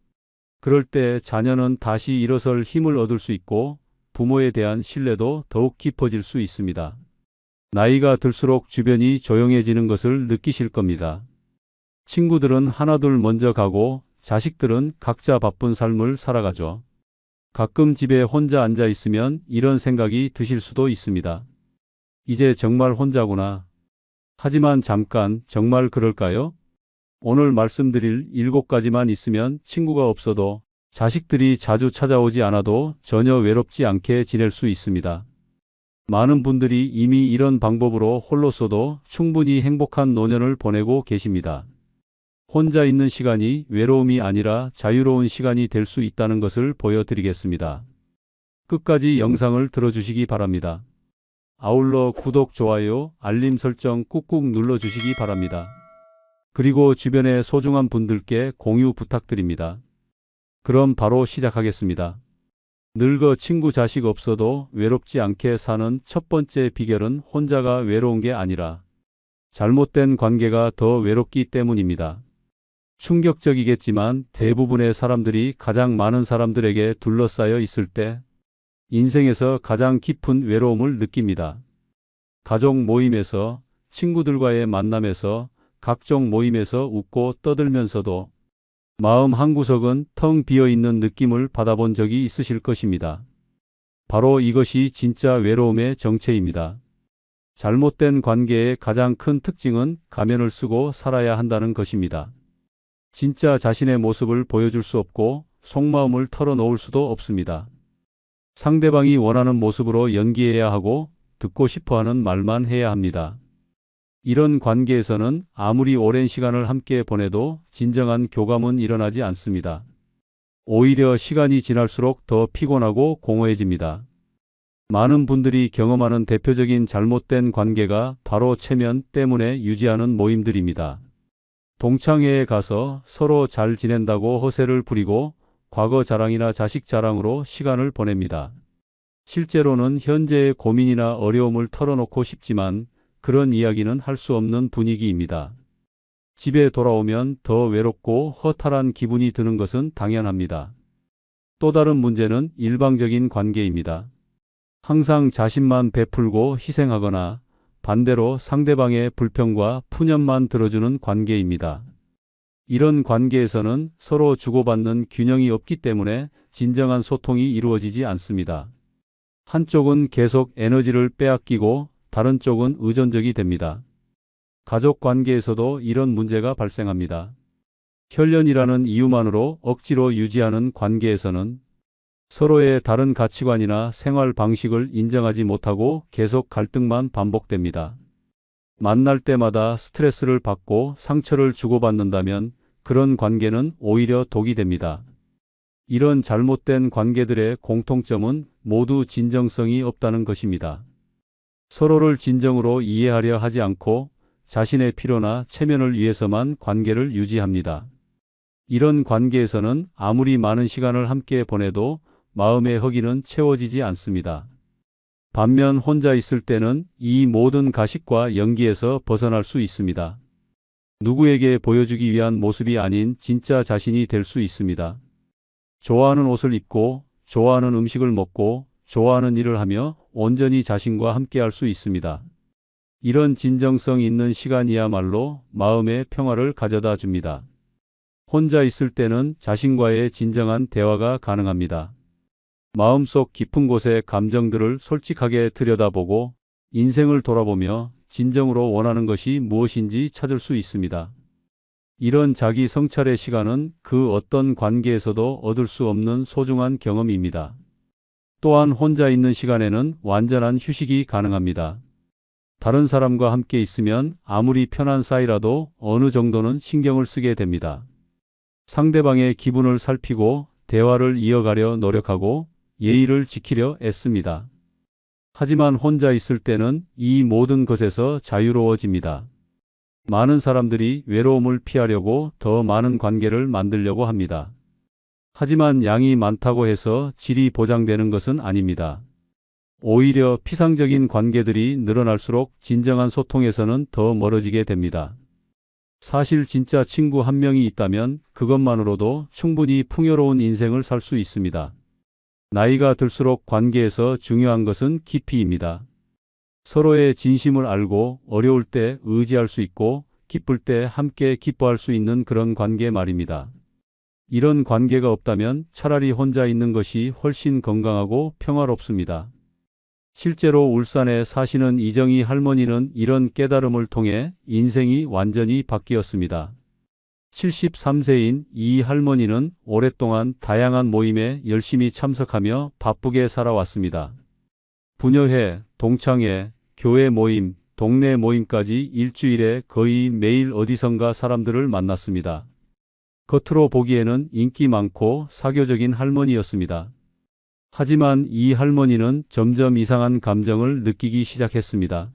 그럴 때 자녀는 다시 일어설 힘을 얻을 수 있고 부모에 대한 신뢰도 더욱 깊어질 수 있습니다. 나이가 들수록 주변이 조용해지는 것을 느끼실 겁니다. 친구들은 하나둘 먼저 가고 자식들은 각자 바쁜 삶을 살아가죠. 가끔 집에 혼자 앉아 있으면 이런 생각이 드실 수도 있습니다. 이제 정말 혼자구나. 하지만 잠깐, 정말 그럴까요? 오늘 말씀드릴 7가지만 있으면 친구가 없어도 자식들이 자주 찾아오지 않아도 전혀 외롭지 않게 지낼 수 있습니다. 많은 분들이 이미 이런 방법으로 홀로서도 충분히 행복한 노년을 보내고 계십니다. 혼자 있는 시간이 외로움이 아니라 자유로운 시간이 될 수 있다는 것을 보여드리겠습니다. 끝까지 영상을 들어주시기 바랍니다. 아울러 구독, 좋아요, 알림 설정 꾹꾹 눌러주시기 바랍니다. 그리고 주변의 소중한 분들께 공유 부탁드립니다. 그럼 바로 시작하겠습니다. 늙어 친구 자식 없어도 외롭지 않게 사는 첫 번째 비결은 혼자가 외로운 게 아니라 잘못된 관계가 더 외롭기 때문입니다. 충격적이겠지만 대부분의 사람들이 가장 많은 사람들에게 둘러싸여 있을 때 인생에서 가장 깊은 외로움을 느낍니다. 가족 모임에서, 친구들과의 만남에서, 각종 모임에서 웃고 떠들면서도 마음 한구석은 텅 비어 있는 느낌을 받아본 적이 있으실 것입니다. 바로 이것이 진짜 외로움의 정체입니다. 잘못된 관계의 가장 큰 특징은 가면을 쓰고 살아야 한다는 것입니다. 진짜 자신의 모습을 보여줄 수 없고 속마음을 털어놓을 수도 없습니다. 상대방이 원하는 모습으로 연기해야 하고 듣고 싶어하는 말만 해야 합니다. 이런 관계에서는 아무리 오랜 시간을 함께 보내도 진정한 교감은 일어나지 않습니다. 오히려 시간이 지날수록 더 피곤하고 공허해집니다. 많은 분들이 경험하는 대표적인 잘못된 관계가 바로 체면 때문에 유지하는 모임들입니다. 동창회에 가서 서로 잘 지낸다고 허세를 부리고 과거 자랑이나 자식 자랑으로 시간을 보냅니다. 실제로는 현재의 고민이나 어려움을 털어놓고 싶지만 그런 이야기는 할 수 없는 분위기입니다. 집에 돌아오면 더 외롭고 허탈한 기분이 드는 것은 당연합니다. 또 다른 문제는 일방적인 관계입니다. 항상 자신만 베풀고 희생하거나 반대로 상대방의 불평과 푸념만 들어주는 관계입니다. 이런 관계에서는 서로 주고받는 균형이 없기 때문에 진정한 소통이 이루어지지 않습니다. 한쪽은 계속 에너지를 빼앗기고 다른 쪽은 의존적이 됩니다. 가족 관계에서도 이런 문제가 발생합니다. 혈연이라는 이유만으로 억지로 유지하는 관계에서는 서로의 다른 가치관이나 생활 방식을 인정하지 못하고 계속 갈등만 반복됩니다. 만날 때마다 스트레스를 받고 상처를 주고받는다면 그런 관계는 오히려 독이 됩니다. 이런 잘못된 관계들의 공통점은 모두 진정성이 없다는 것입니다. 서로를 진정으로 이해하려 하지 않고 자신의 필요나 체면을 위해서만 관계를 유지합니다. 이런 관계에서는 아무리 많은 시간을 함께 보내도 마음의 허기는 채워지지 않습니다. 반면 혼자 있을 때는 이 모든 가식과 연기에서 벗어날 수 있습니다. 누구에게 보여주기 위한 모습이 아닌 진짜 자신이 될 수 있습니다. 좋아하는 옷을 입고, 좋아하는 음식을 먹고, 좋아하는 일을 하며 온전히 자신과 함께할 수 있습니다. 이런 진정성 있는 시간이야말로 마음의 평화를 가져다 줍니다. 혼자 있을 때는 자신과의 진정한 대화가 가능합니다. 마음속 깊은 곳의 감정들을 솔직하게 들여다보고 인생을 돌아보며 진정으로 원하는 것이 무엇인지 찾을 수 있습니다. 이런 자기 성찰의 시간은 그 어떤 관계에서도 얻을 수 없는 소중한 경험입니다. 또한 혼자 있는 시간에는 완전한 휴식이 가능합니다. 다른 사람과 함께 있으면 아무리 편한 사이라도 어느 정도는 신경을 쓰게 됩니다. 상대방의 기분을 살피고 대화를 이어가려 노력하고 예의를 지키려 애씁니다. 하지만 혼자 있을 때는 이 모든 것에서 자유로워집니다. 많은 사람들이 외로움을 피하려고 더 많은 관계를 만들려고 합니다. 하지만 양이 많다고 해서 질이 보장되는 것은 아닙니다. 오히려 피상적인 관계들이 늘어날수록 진정한 소통에서는 더 멀어지게 됩니다. 사실 진짜 친구 한 명이 있다면 그것만으로도 충분히 풍요로운 인생을 살 수 있습니다. 나이가 들수록 관계에서 중요한 것은 깊이입니다. 서로의 진심을 알고 어려울 때 의지할 수 있고 기쁠 때 함께 기뻐할 수 있는 그런 관계 말입니다. 이런 관계가 없다면 차라리 혼자 있는 것이 훨씬 건강하고 평화롭습니다. 실제로 울산에 사시는 이정희 할머니는 이런 깨달음을 통해 인생이 완전히 바뀌었습니다. 73세인 이 할머니는 오랫동안 다양한 모임에 열심히 참석하며 바쁘게 살아왔습니다. 부녀회, 동창회, 교회 모임, 동네 모임까지 일주일에 거의 매일 어디선가 사람들을 만났습니다. 겉으로 보기에는 인기 많고 사교적인 할머니였습니다. 하지만 이 할머니는 점점 이상한 감정을 느끼기 시작했습니다.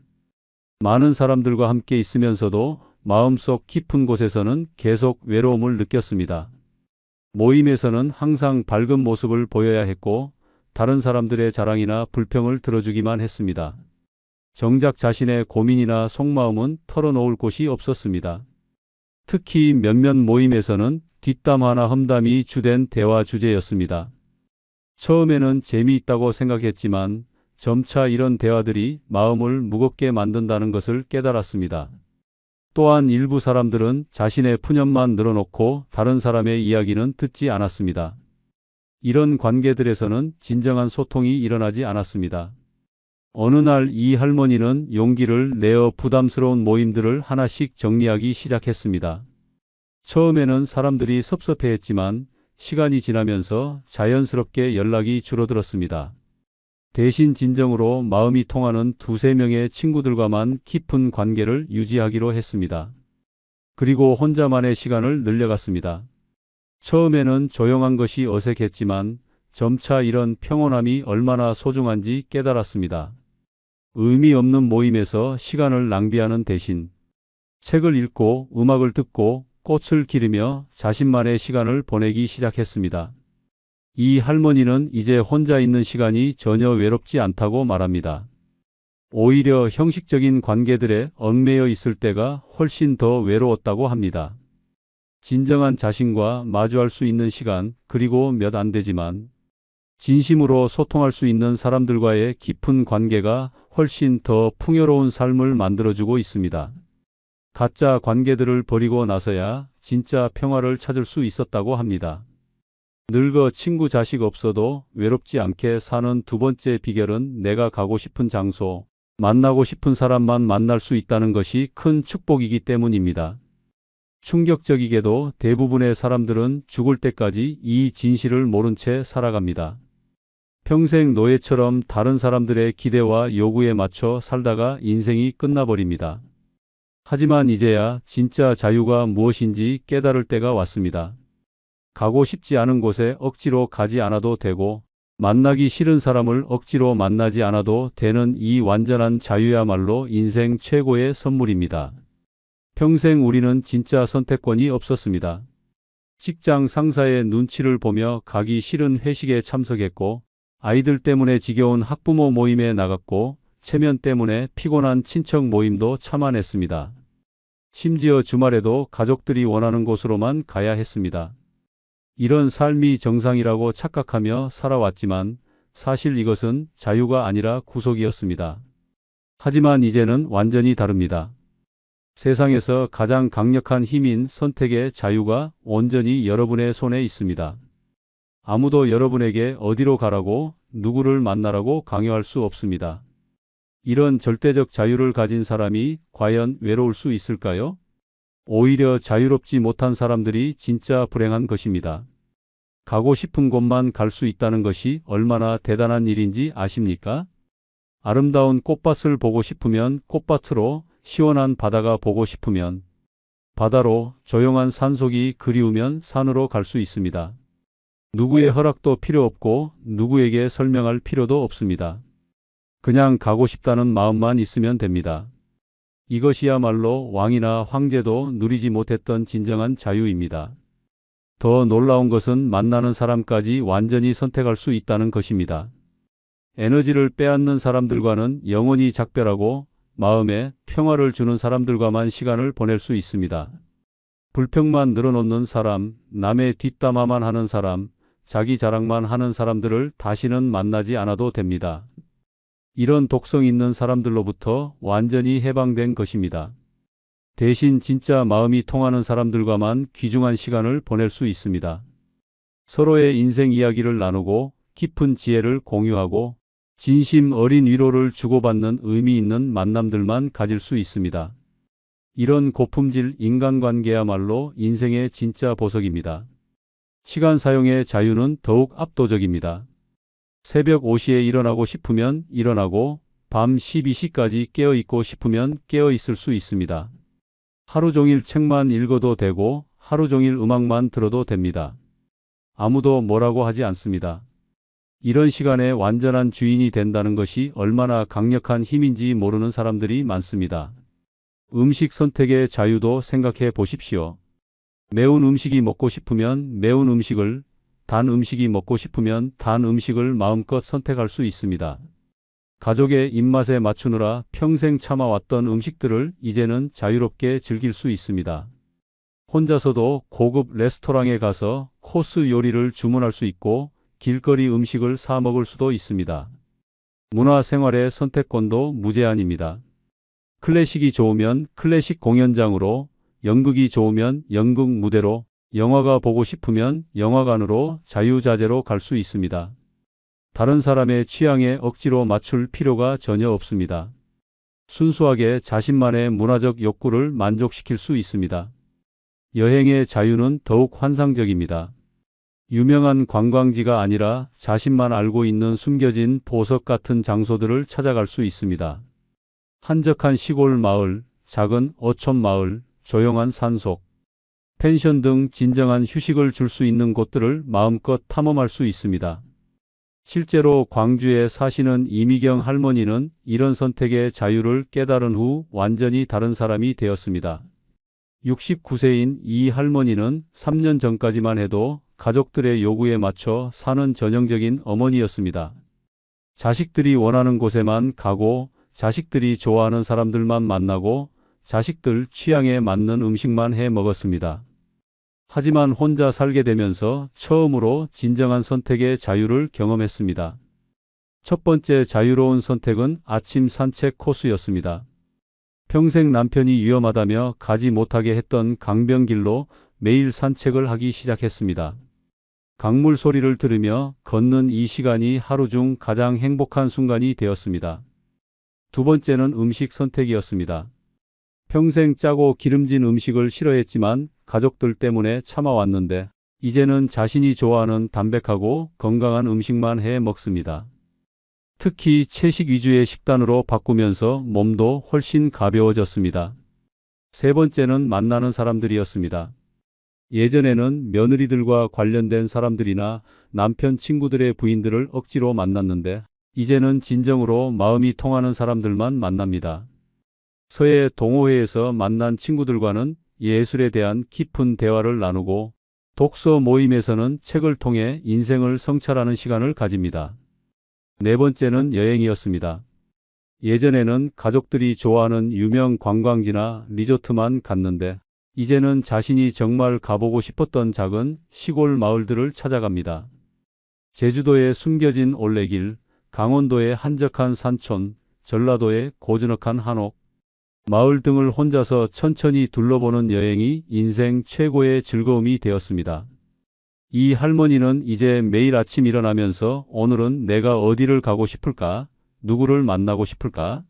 많은 사람들과 함께 있으면서도 마음속 깊은 곳에서는 계속 외로움을 느꼈습니다. 모임에서는 항상 밝은 모습을 보여야 했고 다른 사람들의 자랑이나 불평을 들어주기만 했습니다. 정작 자신의 고민이나 속마음은 털어놓을 곳이 없었습니다. 특히 몇몇 모임에서는 뒷담 화나 험담이 주된 대화 주제였습니다. 처음에는 재미있다고 생각했지만 점차 이런 대화들이 마음을 무겁게 만든다는 것을 깨달았습니다. 또한 일부 사람들은 자신의 푸념만 늘어놓고 다른 사람의 이야기는 듣지 않았습니다. 이런 관계들에서는 진정한 소통이 일어나지 않았습니다. 어느 날 이 할머니는 용기를 내어 부담스러운 모임들을 하나씩 정리하기 시작했습니다. 처음에는 사람들이 섭섭해했지만 시간이 지나면서 자연스럽게 연락이 줄어들었습니다. 대신 진정으로 마음이 통하는 두세 명의 친구들과만 깊은 관계를 유지하기로 했습니다. 그리고 혼자만의 시간을 늘려갔습니다. 처음에는 조용한 것이 어색했지만 점차 이런 평온함이 얼마나 소중한지 깨달았습니다. 의미 없는 모임에서 시간을 낭비하는 대신 책을 읽고 음악을 듣고 꽃을 기르며 자신만의 시간을 보내기 시작했습니다. 이 할머니는 이제 혼자 있는 시간이 전혀 외롭지 않다고 말합니다. 오히려 형식적인 관계들에 얽매여 있을 때가 훨씬 더 외로웠다고 합니다. 진정한 자신과 마주할 수 있는 시간, 그리고 몇 안 되지만 진심으로 소통할 수 있는 사람들과의 깊은 관계가 훨씬 더 풍요로운 삶을 만들어주고 있습니다. 가짜 관계들을 버리고 나서야 진짜 평화를 찾을 수 있었다고 합니다. 늙어 친구 자식 없어도 외롭지 않게 사는 두 번째 비결은 내가 가고 싶은 장소, 만나고 싶은 사람만 만날 수 있다는 것이 큰 축복이기 때문입니다. 충격적이게도 대부분의 사람들은 죽을 때까지 이 진실을 모른 채 살아갑니다. 평생 노예처럼 다른 사람들의 기대와 요구에 맞춰 살다가 인생이 끝나버립니다. 하지만 이제야 진짜 자유가 무엇인지 깨달을 때가 왔습니다. 가고 싶지 않은 곳에 억지로 가지 않아도 되고 만나기 싫은 사람을 억지로 만나지 않아도 되는 이 완전한 자유야말로 인생 최고의 선물입니다. 평생 우리는 진짜 선택권이 없었습니다. 직장 상사의 눈치를 보며 가기 싫은 회식에 참석했고, 아이들 때문에 지겨운 학부모 모임에 나갔고, 체면 때문에 피곤한 친척 모임도 참아냈습니다. 심지어 주말에도 가족들이 원하는 곳으로만 가야 했습니다. 이런 삶이 정상이라고 착각하며 살아왔지만 사실 이것은 자유가 아니라 구속이었습니다. 하지만 이제는 완전히 다릅니다. 세상에서 가장 강력한 힘인 선택의 자유가 온전히 여러분의 손에 있습니다. 아무도 여러분에게 어디로 가라고, 누구를 만나라고 강요할 수 없습니다. 이런 절대적 자유를 가진 사람이 과연 외로울 수 있을까요? 오히려 자유롭지 못한 사람들이 진짜 불행한 것입니다. 가고 싶은 곳만 갈 수 있다는 것이 얼마나 대단한 일인지 아십니까? 아름다운 꽃밭을 보고 싶으면 꽃밭으로, 시원한 바다가 보고 싶으면 바다로, 조용한 산속이 그리우면 산으로 갈 수 있습니다. 누구의 허락도 필요 없고 누구에게 설명할 필요도 없습니다. 그냥 가고 싶다는 마음만 있으면 됩니다. 이것이야말로 왕이나 황제도 누리지 못했던 진정한 자유입니다. 더 놀라운 것은 만나는 사람까지 완전히 선택할 수 있다는 것입니다. 에너지를 빼앗는 사람들과는 영원히 작별하고 마음에 평화를 주는 사람들과만 시간을 보낼 수 있습니다. 불평만 늘어놓는 사람, 남의 뒷담화만 하는 사람, 자기 자랑만 하는 사람들을 다시는 만나지 않아도 됩니다. 이런 독성 있는 사람들로부터 완전히 해방된 것입니다. 대신 진짜 마음이 통하는 사람들과만 귀중한 시간을 보낼 수 있습니다. 서로의 인생 이야기를 나누고 깊은 지혜를 공유하고 진심 어린 위로를 주고받는 의미 있는 만남들만 가질 수 있습니다. 이런 고품질 인간관계야말로 인생의 진짜 보석입니다. 시간 사용의 자유는 더욱 압도적입니다. 새벽 5시에 일어나고 싶으면 일어나고 밤 12시까지 깨어있고 싶으면 깨어있을 수 있습니다. 하루 종일 책만 읽어도 되고 하루 종일 음악만 들어도 됩니다. 아무도 뭐라고 하지 않습니다. 이런 시간의 완전한 주인이 된다는 것이 얼마나 강력한 힘인지 모르는 사람들이 많습니다. 음식 선택의 자유도 생각해 보십시오. 매운 음식이 먹고 싶으면 매운 음식을, 단 음식이 먹고 싶으면 단 음식을 마음껏 선택할 수 있습니다. 가족의 입맛에 맞추느라 평생 참아왔던 음식들을 이제는 자유롭게 즐길 수 있습니다. 혼자서도 고급 레스토랑에 가서 코스 요리를 주문할 수 있고 길거리 음식을 사 먹을 수도 있습니다. 문화생활의 선택권도 무제한입니다. 클래식이 좋으면 클래식 공연장으로, 연극이 좋으면 연극 무대로, 영화가 보고 싶으면 영화관으로 자유자재로 갈 수 있습니다. 다른 사람의 취향에 억지로 맞출 필요가 전혀 없습니다. 순수하게 자신만의 문화적 욕구를 만족시킬 수 있습니다. 여행의 자유는 더욱 환상적입니다. 유명한 관광지가 아니라 자신만 알고 있는 숨겨진 보석 같은 장소들을 찾아갈 수 있습니다. 한적한 시골 마을, 작은 어촌 마을, 조용한 산속, 펜션 등 진정한 휴식을 줄 수 있는 곳들을 마음껏 탐험할 수 있습니다. 실제로 광주에 사시는 이미경 할머니는 이런 선택의 자유를 깨달은 후 완전히 다른 사람이 되었습니다. 69세인 이 할머니는 3년 전까지만 해도 가족들의 요구에 맞춰 사는 전형적인 어머니였습니다. 자식들이 원하는 곳에만 가고 자식들이 좋아하는 사람들만 만나고 자식들 취향에 맞는 음식만 해 먹었습니다. 하지만 혼자 살게 되면서 처음으로 진정한 선택의 자유를 경험했습니다. 첫 번째 자유로운 선택은 아침 산책 코스였습니다. 평생 남편이 위험하다며 가지 못하게 했던 강변길로 매일 산책을 하기 시작했습니다. 강물 소리를 들으며 걷는 이 시간이 하루 중 가장 행복한 순간이 되었습니다. 두 번째는 음식 선택이었습니다. 평생 짜고 기름진 음식을 싫어했지만 가족들 때문에 참아왔는데 이제는 자신이 좋아하는 담백하고 건강한 음식만 해 먹습니다. 특히 채식 위주의 식단으로 바꾸면서 몸도 훨씬 가벼워졌습니다. 세 번째는 만나는 사람들이었습니다. 예전에는 며느리들과 관련된 사람들이나 남편 친구들의 부인들을 억지로 만났는데 이제는 진정으로 마음이 통하는 사람들만 만납니다. 서해 동호회에서 만난 친구들과는 예술에 대한 깊은 대화를 나누고 독서 모임에서는 책을 통해 인생을 성찰하는 시간을 가집니다. 네 번째는 여행이었습니다. 예전에는 가족들이 좋아하는 유명 관광지나 리조트만 갔는데 이제는 자신이 정말 가보고 싶었던 작은 시골 마을들을 찾아갑니다. 제주도의 숨겨진 올레길, 강원도의 한적한 산촌, 전라도의 고즈넉한 한옥, 마을 등을 혼자서 천천히 둘러보는 여행이 인생 최고의 즐거움이 되었습니다. 이 할머니는 이제 매일 아침 일어나면서 오늘은 내가 어디를 가고 싶을까? 누구를 만나고 싶을까?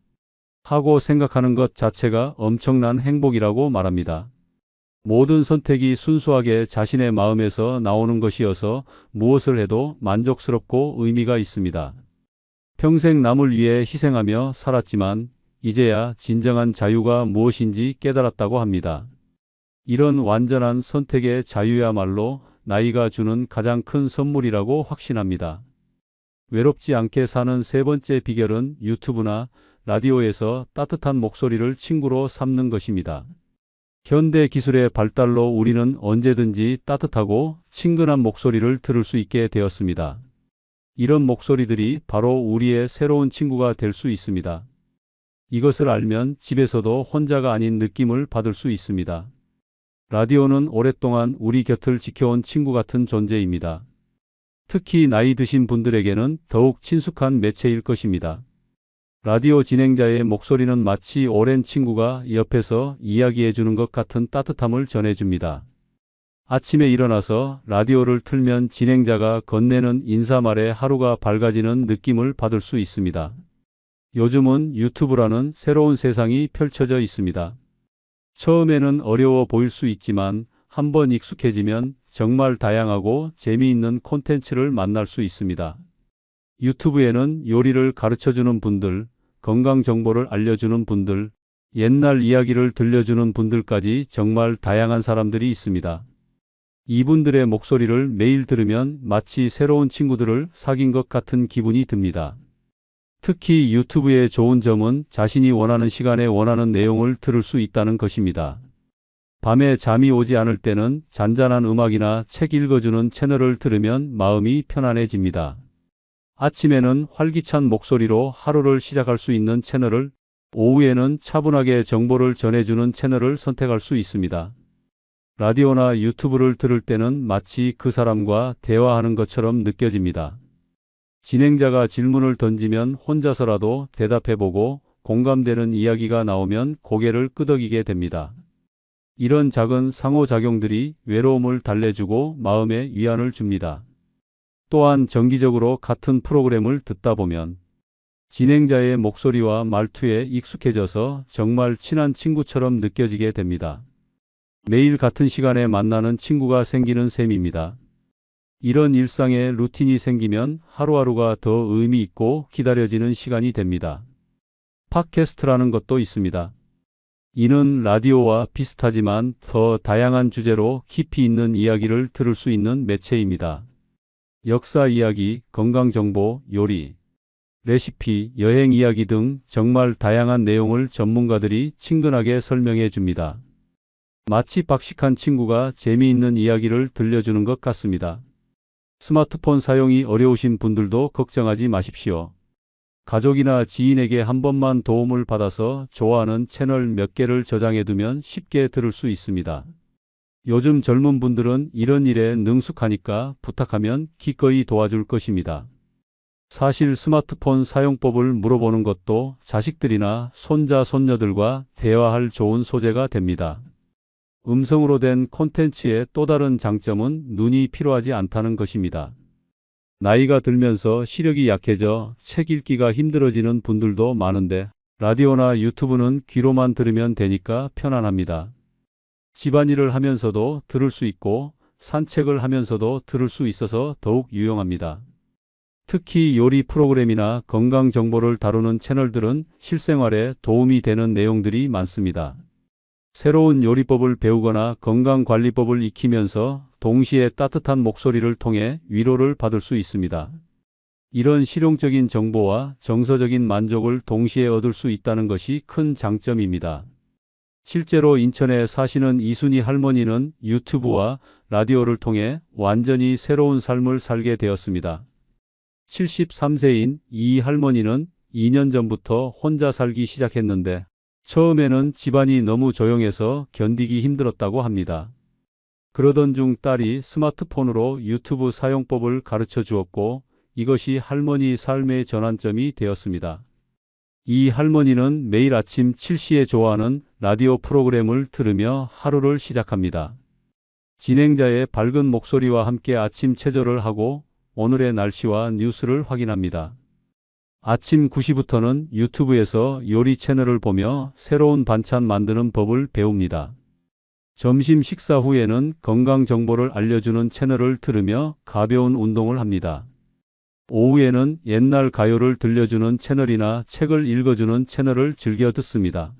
하고 생각하는 것 자체가 엄청난 행복이라고 말합니다. 모든 선택이 순수하게 자신의 마음에서 나오는 것이어서 무엇을 해도 만족스럽고 의미가 있습니다. 평생 남을 위해 희생하며 살았지만 이제야 진정한 자유가 무엇인지 깨달았다고 합니다. 이런 완전한 선택의 자유야말로 나이가 주는 가장 큰 선물이라고 확신합니다. 외롭지 않게 사는 세 번째 비결은 유튜브나 라디오에서 따뜻한 목소리를 친구로 삼는 것입니다. 현대 기술의 발달로 우리는 언제든지 따뜻하고 친근한 목소리를 들을 수 있게 되었습니다. 이런 목소리들이 바로 우리의 새로운 친구가 될 수 있습니다. 이것을 알면 집에서도 혼자가 아닌 느낌을 받을 수 있습니다. 라디오는 오랫동안 우리 곁을 지켜온 친구 같은 존재입니다. 특히 나이 드신 분들에게는 더욱 친숙한 매체일 것입니다. 라디오 진행자의 목소리는 마치 오랜 친구가 옆에서 이야기해 주는 것 같은 따뜻함을 전해줍니다. 아침에 일어나서 라디오를 틀면 진행자가 건네는 인사말에 하루가 밝아지는 느낌을 받을 수 있습니다. 요즘은 유튜브라는 새로운 세상이 펼쳐져 있습니다. 처음에는 어려워 보일 수 있지만 한번 익숙해지면 정말 다양하고 재미있는 콘텐츠를 만날 수 있습니다. 유튜브에는 요리를 가르쳐주는 분들, 건강 정보를 알려주는 분들, 옛날 이야기를 들려주는 분들까지 정말 다양한 사람들이 있습니다. 이분들의 목소리를 매일 들으면 마치 새로운 친구들을 사귄 것 같은 기분이 듭니다. 특히 유튜브의 좋은 점은 자신이 원하는 시간에 원하는 내용을 들을 수 있다는 것입니다. 밤에 잠이 오지 않을 때는 잔잔한 음악이나 책 읽어주는 채널을 들으면 마음이 편안해집니다. 아침에는 활기찬 목소리로 하루를 시작할 수 있는 채널을, 오후에는 차분하게 정보를 전해주는 채널을 선택할 수 있습니다. 라디오나 유튜브를 들을 때는 마치 그 사람과 대화하는 것처럼 느껴집니다. 진행자가 질문을 던지면 혼자서라도 대답해보고 공감되는 이야기가 나오면 고개를 끄덕이게 됩니다. 이런 작은 상호작용들이 외로움을 달래주고 마음에 위안을 줍니다. 또한 정기적으로 같은 프로그램을 듣다 보면 진행자의 목소리와 말투에 익숙해져서 정말 친한 친구처럼 느껴지게 됩니다. 매일 같은 시간에 만나는 친구가 생기는 셈입니다. 이런 일상의 루틴이 생기면 하루하루가 더 의미 있고 기다려지는 시간이 됩니다. 팟캐스트라는 것도 있습니다. 이는 라디오와 비슷하지만 더 다양한 주제로 깊이 있는 이야기를 들을 수 있는 매체입니다. 역사 이야기, 건강 정보, 요리, 레시피, 여행 이야기 등 정말 다양한 내용을 전문가들이 친근하게 설명해 줍니다. 마치 박식한 친구가 재미있는 이야기를 들려주는 것 같습니다. 스마트폰 사용이 어려우신 분들도 걱정하지 마십시오. 가족이나 지인에게 한 번만 도움을 받아서 좋아하는 채널 몇 개를 저장해 두면 쉽게 들을 수 있습니다. 요즘 젊은 분들은 이런 일에 능숙하니까 부탁하면 기꺼이 도와줄 것입니다. 사실 스마트폰 사용법을 물어보는 것도 자식들이나 손자, 손녀들과 대화할 좋은 소재가 됩니다. 음성으로 된 콘텐츠의 또 다른 장점은 눈이 필요하지 않다는 것입니다. 나이가 들면서 시력이 약해져 책 읽기가 힘들어지는 분들도 많은데 라디오나 유튜브는 귀로만 들으면 되니까 편안합니다. 집안일을 하면서도 들을 수 있고 산책을 하면서도 들을 수 있어서 더욱 유용합니다. 특히 요리 프로그램이나 건강 정보를 다루는 채널들은 실생활에 도움이 되는 내용들이 많습니다. 새로운 요리법을 배우거나 건강관리법을 익히면서 동시에 따뜻한 목소리를 통해 위로를 받을 수 있습니다. 이런 실용적인 정보와 정서적인 만족을 동시에 얻을 수 있다는 것이 큰 장점입니다. 실제로 인천에 사시는 이순희 할머니는 유튜브와 라디오를 통해 완전히 새로운 삶을 살게 되었습니다. 73세인 이 할머니는 2년 전부터 혼자 살기 시작했는데 처음에는 집안이 너무 조용해서 견디기 힘들었다고 합니다. 그러던 중 딸이 스마트폰으로 유튜브 사용법을 가르쳐 주었고 이것이 할머니 삶의 전환점이 되었습니다. 이 할머니는 매일 아침 7시에 좋아하는 라디오 프로그램을 들으며 하루를 시작합니다. 진행자의 밝은 목소리와 함께 아침 체조를 하고 오늘의 날씨와 뉴스를 확인합니다. 아침 9시부터는 유튜브에서 요리 채널을 보며 새로운 반찬 만드는 법을 배웁니다. 점심 식사 후에는 건강 정보를 알려주는 채널을 들으며 가벼운 운동을 합니다. 오후에는 옛날 가요를 들려주는 채널이나 책을 읽어주는 채널을 즐겨 듣습니다.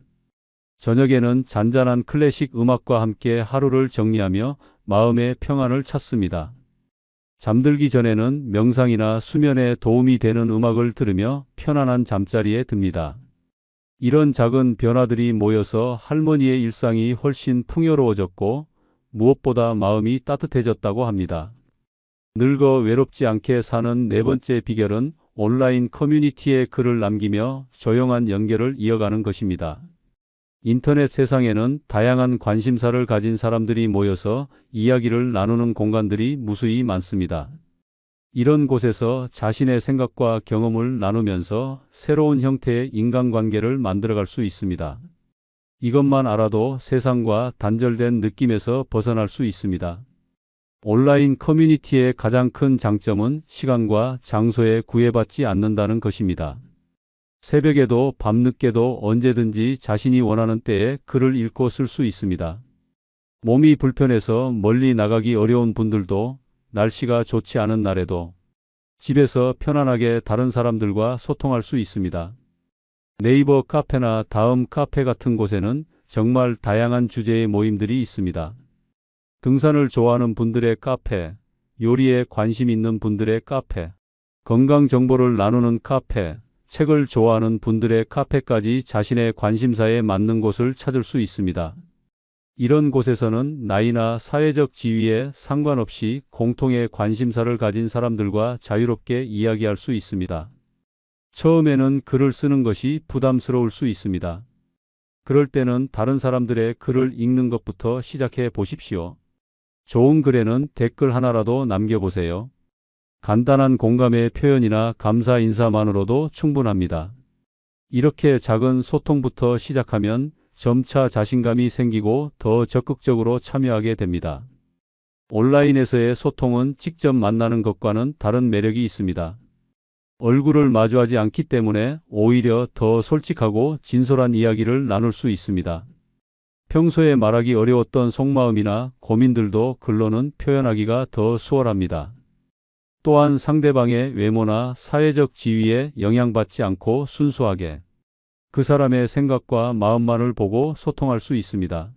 저녁에는 잔잔한 클래식 음악과 함께 하루를 정리하며 마음의 평안을 찾습니다. 잠들기 전에는 명상이나 수면에 도움이 되는 음악을 들으며 편안한 잠자리에 듭니다. 이런 작은 변화들이 모여서 할머니의 일상이 훨씬 풍요로워졌고 무엇보다 마음이 따뜻해졌다고 합니다. 늙어 외롭지 않게 사는 네 번째 비결은 온라인 커뮤니티에 글을 남기며 조용한 연결을 이어가는 것입니다. 인터넷 세상에는 다양한 관심사를 가진 사람들이 모여서 이야기를 나누는 공간들이 무수히 많습니다. 이런 곳에서 자신의 생각과 경험을 나누면서 새로운 형태의 인간관계를 만들어갈 수 있습니다. 이것만 알아도 세상과 단절된 느낌에서 벗어날 수 있습니다. 온라인 커뮤니티의 가장 큰 장점은 시간과 장소에 구애받지 않는다는 것입니다. 새벽에도 밤늦게도 언제든지 자신이 원하는 때에 글을 읽고 쓸 수 있습니다. 몸이 불편해서 멀리 나가기 어려운 분들도 날씨가 좋지 않은 날에도 집에서 편안하게 다른 사람들과 소통할 수 있습니다. 네이버 카페나 다음 카페 같은 곳에는 정말 다양한 주제의 모임들이 있습니다. 등산을 좋아하는 분들의 카페, 요리에 관심 있는 분들의 카페, 건강 정보를 나누는 카페, 책을 좋아하는 분들의 카페까지 자신의 관심사에 맞는 곳을 찾을 수 있습니다. 이런 곳에서는 나이나 사회적 지위에 상관없이 공통의 관심사를 가진 사람들과 자유롭게 이야기할 수 있습니다. 처음에는 글을 쓰는 것이 부담스러울 수 있습니다. 그럴 때는 다른 사람들의 글을 읽는 것부터 시작해 보십시오. 좋은 글에는 댓글 하나라도 남겨보세요. 간단한 공감의 표현이나 감사 인사만으로도 충분합니다. 이렇게 작은 소통부터 시작하면 점차 자신감이 생기고 더 적극적으로 참여하게 됩니다. 온라인에서의 소통은 직접 만나는 것과는 다른 매력이 있습니다. 얼굴을 마주하지 않기 때문에 오히려 더 솔직하고 진솔한 이야기를 나눌 수 있습니다. 평소에 말하기 어려웠던 속마음이나 고민들도 글로는 표현하기가 더 수월합니다. 또한 상대방의 외모나 사회적 지위에 영향받지 않고 순수하게 그 사람의 생각과 마음만을 보고 소통할 수 있습니다.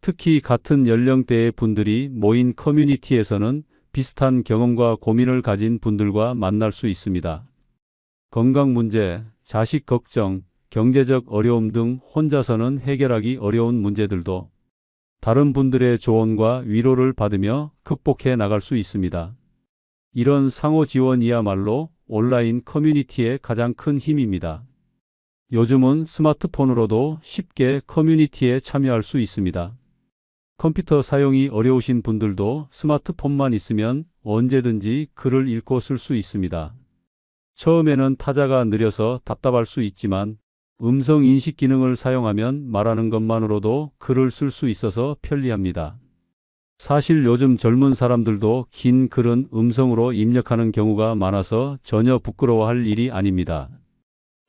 특히 같은 연령대의 분들이 모인 커뮤니티에서는 비슷한 경험과 고민을 가진 분들과 만날 수 있습니다. 건강 문제, 자식 걱정, 경제적 어려움 등 혼자서는 해결하기 어려운 문제들도 다른 분들의 조언과 위로를 받으며 극복해 나갈 수 있습니다. 이런 상호 지원이야말로 온라인 커뮤니티의 가장 큰 힘입니다. 요즘은 스마트폰으로도 쉽게 커뮤니티에 참여할 수 있습니다. 컴퓨터 사용이 어려우신 분들도 스마트폰만 있으면 언제든지 글을 읽고 쓸 수 있습니다. 처음에는 타자가 느려서 답답할 수 있지만 음성 인식 기능을 사용하면 말하는 것만으로도 글을 쓸 수 있어서 편리합니다. 사실 요즘 젊은 사람들도 긴 글은 음성으로 입력하는 경우가 많아서 전혀 부끄러워할 일이 아닙니다.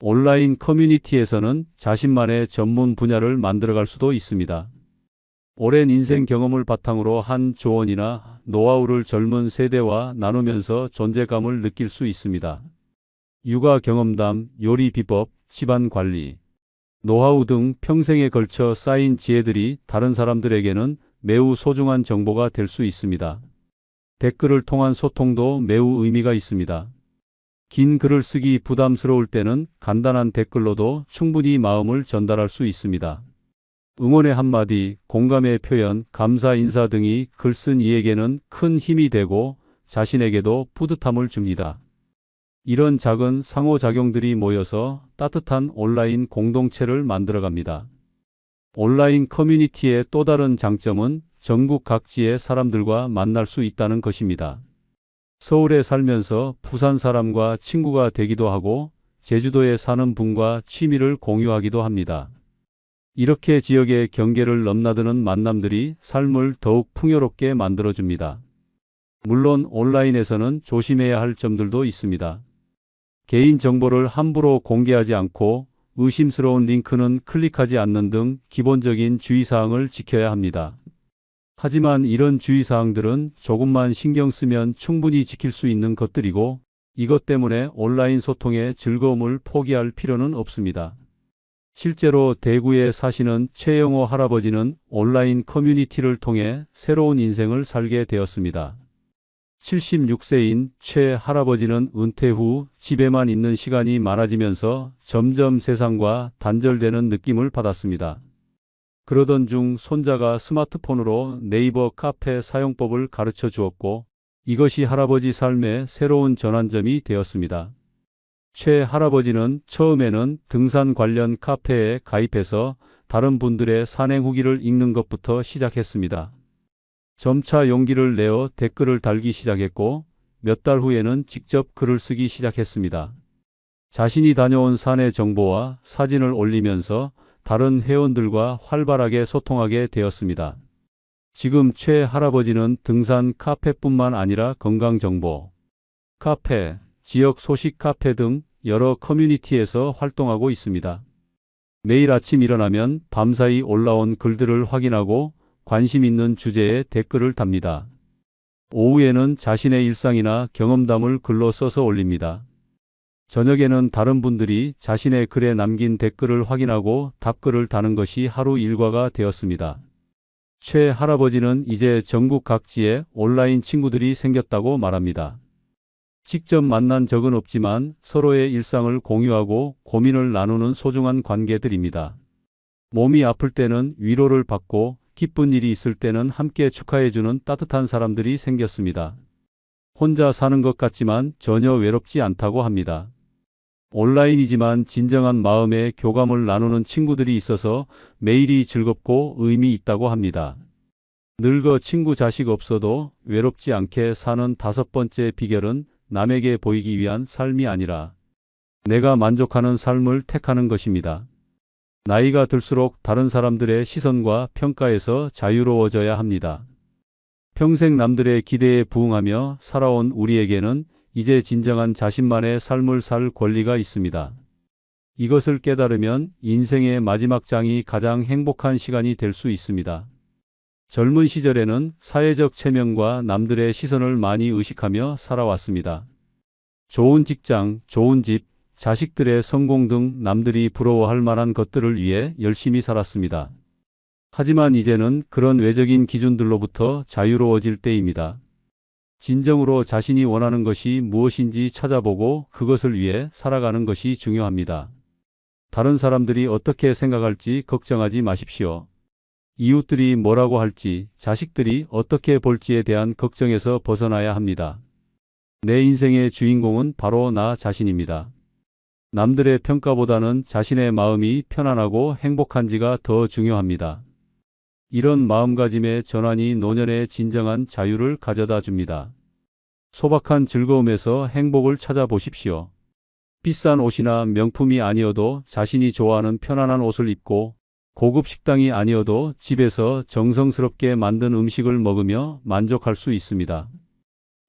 온라인 커뮤니티에서는 자신만의 전문 분야를 만들어갈 수도 있습니다. 오랜 인생 경험을 바탕으로 한 조언이나 노하우를 젊은 세대와 나누면서 존재감을 느낄 수 있습니다. 육아 경험담, 요리 비법, 집안 관리, 노하우 등 평생에 걸쳐 쌓인 지혜들이 다른 사람들에게는 매우 소중한 정보가 될 수 있습니다. 댓글을 통한 소통도 매우 의미가 있습니다. 긴 글을 쓰기 부담스러울 때는 간단한 댓글로도 충분히 마음을 전달할 수 있습니다. 응원의 한마디, 공감의 표현, 감사 인사 등이 글쓴 이에게는 큰 힘이 되고 자신에게도 뿌듯함을 줍니다. 이런 작은 상호작용들이 모여서 따뜻한 온라인 공동체를 만들어갑니다. 온라인 커뮤니티의 또 다른 장점은 전국 각지의 사람들과 만날 수 있다는 것입니다. 서울에 살면서 부산 사람과 친구가 되기도 하고 제주도에 사는 분과 취미를 공유하기도 합니다. 이렇게 지역의 경계를 넘나드는 만남들이 삶을 더욱 풍요롭게 만들어줍니다. 물론 온라인에서는 조심해야 할 점들도 있습니다. 개인 정보를 함부로 공개하지 않고 의심스러운 링크는 클릭하지 않는 등 기본적인 주의사항을 지켜야 합니다. 하지만 이런 주의사항들은 조금만 신경 쓰면 충분히 지킬 수 있는 것들이고 이것 때문에 온라인 소통의 즐거움을 포기할 필요는 없습니다. 실제로 대구에 사시는 최영호 할아버지는 온라인 커뮤니티를 통해 새로운 인생을 살게 되었습니다. 76세인 최 할아버지는 은퇴 후 집에만 있는 시간이 많아지면서 점점 세상과 단절되는 느낌을 받았습니다. 그러던 중 손자가 스마트폰으로 네이버 카페 사용법을 가르쳐 주었고 이것이 할아버지 삶의 새로운 전환점이 되었습니다. 최 할아버지는 처음에는 등산 관련 카페에 가입해서 다른 분들의 산행 후기를 읽는 것부터 시작했습니다. 점차 용기를 내어 댓글을 달기 시작했고 몇 달 후에는 직접 글을 쓰기 시작했습니다. 자신이 다녀온 산의 정보와 사진을 올리면서 다른 회원들과 활발하게 소통하게 되었습니다. 지금 최 할아버지는 등산 카페뿐만 아니라 건강정보 카페, 지역 소식 카페 등 여러 커뮤니티에서 활동하고 있습니다. 매일 아침 일어나면 밤사이 올라온 글들을 확인하고 관심 있는 주제에 댓글을 답니다. 오후에는 자신의 일상이나 경험담을 글로 써서 올립니다. 저녁에는 다른 분들이 자신의 글에 남긴 댓글을 확인하고 답글을 다는 것이 하루 일과가 되었습니다. 최 할아버지는 이제 전국 각지에 온라인 친구들이 생겼다고 말합니다. 직접 만난 적은 없지만 서로의 일상을 공유하고 고민을 나누는 소중한 관계들입니다. 몸이 아플 때는 위로를 받고 기쁜 일이 있을 때는 함께 축하해주는 따뜻한 사람들이 생겼습니다. 혼자 사는 것 같지만 전혀 외롭지 않다고 합니다. 온라인이지만 진정한 마음의 교감을 나누는 친구들이 있어서 매일이 즐겁고 의미 있다고 합니다. 늙어 친구 자식 없어도 외롭지 않게 사는 5번째 비결은 남에게 보이기 위한 삶이 아니라 내가 만족하는 삶을 택하는 것입니다. 나이가 들수록 다른 사람들의 시선과 평가에서 자유로워져야 합니다. 평생 남들의 기대에 부응하며 살아온 우리에게는 이제 진정한 자신만의 삶을 살 권리가 있습니다. 이것을 깨달으면 인생의 마지막 장이 가장 행복한 시간이 될 수 있습니다. 젊은 시절에는 사회적 체면과 남들의 시선을 많이 의식하며 살아왔습니다. 좋은 직장, 좋은 집, 자식들의 성공 등 남들이 부러워할 만한 것들을 위해 열심히 살았습니다. 하지만 이제는 그런 외적인 기준들로부터 자유로워질 때입니다. 진정으로 자신이 원하는 것이 무엇인지 찾아보고 그것을 위해 살아가는 것이 중요합니다. 다른 사람들이 어떻게 생각할지 걱정하지 마십시오. 이웃들이 뭐라고 할지, 자식들이 어떻게 볼지에 대한 걱정에서 벗어나야 합니다. 내 인생의 주인공은 바로 나 자신입니다. 남들의 평가보다는 자신의 마음이 편안하고 행복한지가 더 중요합니다. 이런 마음가짐의 전환이 노년의 진정한 자유를 가져다 줍니다. 소박한 즐거움에서 행복을 찾아보십시오. 비싼 옷이나 명품이 아니어도 자신이 좋아하는 편안한 옷을 입고 고급 식당이 아니어도 집에서 정성스럽게 만든 음식을 먹으며 만족할 수 있습니다.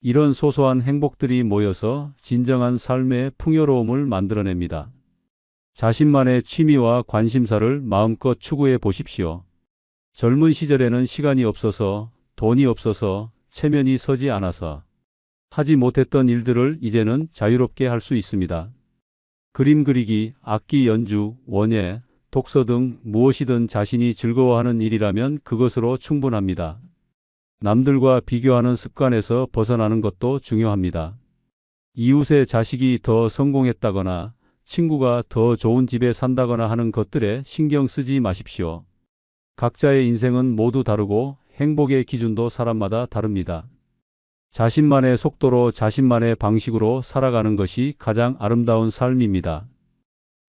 이런 소소한 행복들이 모여서 진정한 삶의 풍요로움을 만들어냅니다. 자신만의 취미와 관심사를 마음껏 추구해 보십시오. 젊은 시절에는 시간이 없어서, 돈이 없어서, 체면이 서지 않아서 하지 못했던 일들을 이제는 자유롭게 할 수 있습니다. 그림 그리기, 악기 연주, 원예, 독서 등 무엇이든 자신이 즐거워하는 일이라면 그것으로 충분합니다. 남들과 비교하는 습관에서 벗어나는 것도 중요합니다. 이웃의 자식이 더 성공했다거나 친구가 더 좋은 집에 산다거나 하는 것들에 신경 쓰지 마십시오. 각자의 인생은 모두 다르고 행복의 기준도 사람마다 다릅니다. 자신만의 속도로 자신만의 방식으로 살아가는 것이 가장 아름다운 삶입니다.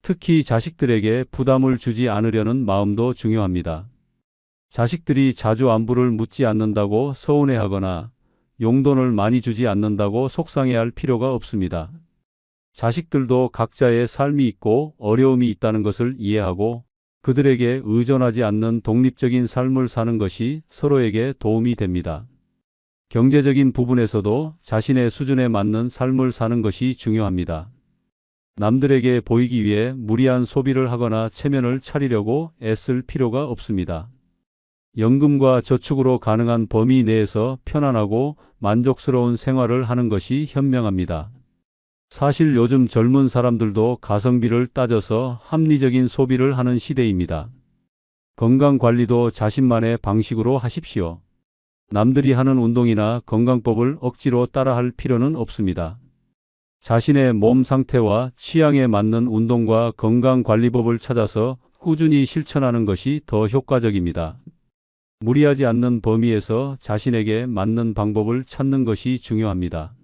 특히 자식들에게 부담을 주지 않으려는 마음도 중요합니다. 자식들이 자주 안부를 묻지 않는다고 서운해하거나 용돈을 많이 주지 않는다고 속상해할 필요가 없습니다. 자식들도 각자의 삶이 있고 어려움이 있다는 것을 이해하고 그들에게 의존하지 않는 독립적인 삶을 사는 것이 서로에게 도움이 됩니다. 경제적인 부분에서도 자신의 수준에 맞는 삶을 사는 것이 중요합니다. 남들에게 보이기 위해 무리한 소비를 하거나 체면을 차리려고 애쓸 필요가 없습니다. 연금과 저축으로 가능한 범위 내에서 편안하고 만족스러운 생활을 하는 것이 현명합니다. 사실 요즘 젊은 사람들도 가성비를 따져서 합리적인 소비를 하는 시대입니다. 건강관리도 자신만의 방식으로 하십시오. 남들이 하는 운동이나 건강법을 억지로 따라할 필요는 없습니다. 자신의 몸 상태와 취향에 맞는 운동과 건강관리법을 찾아서 꾸준히 실천하는 것이 더 효과적입니다. 무리하지 않는 범위에서 자신에게 맞는 방법을 찾는 것이 중요합니다.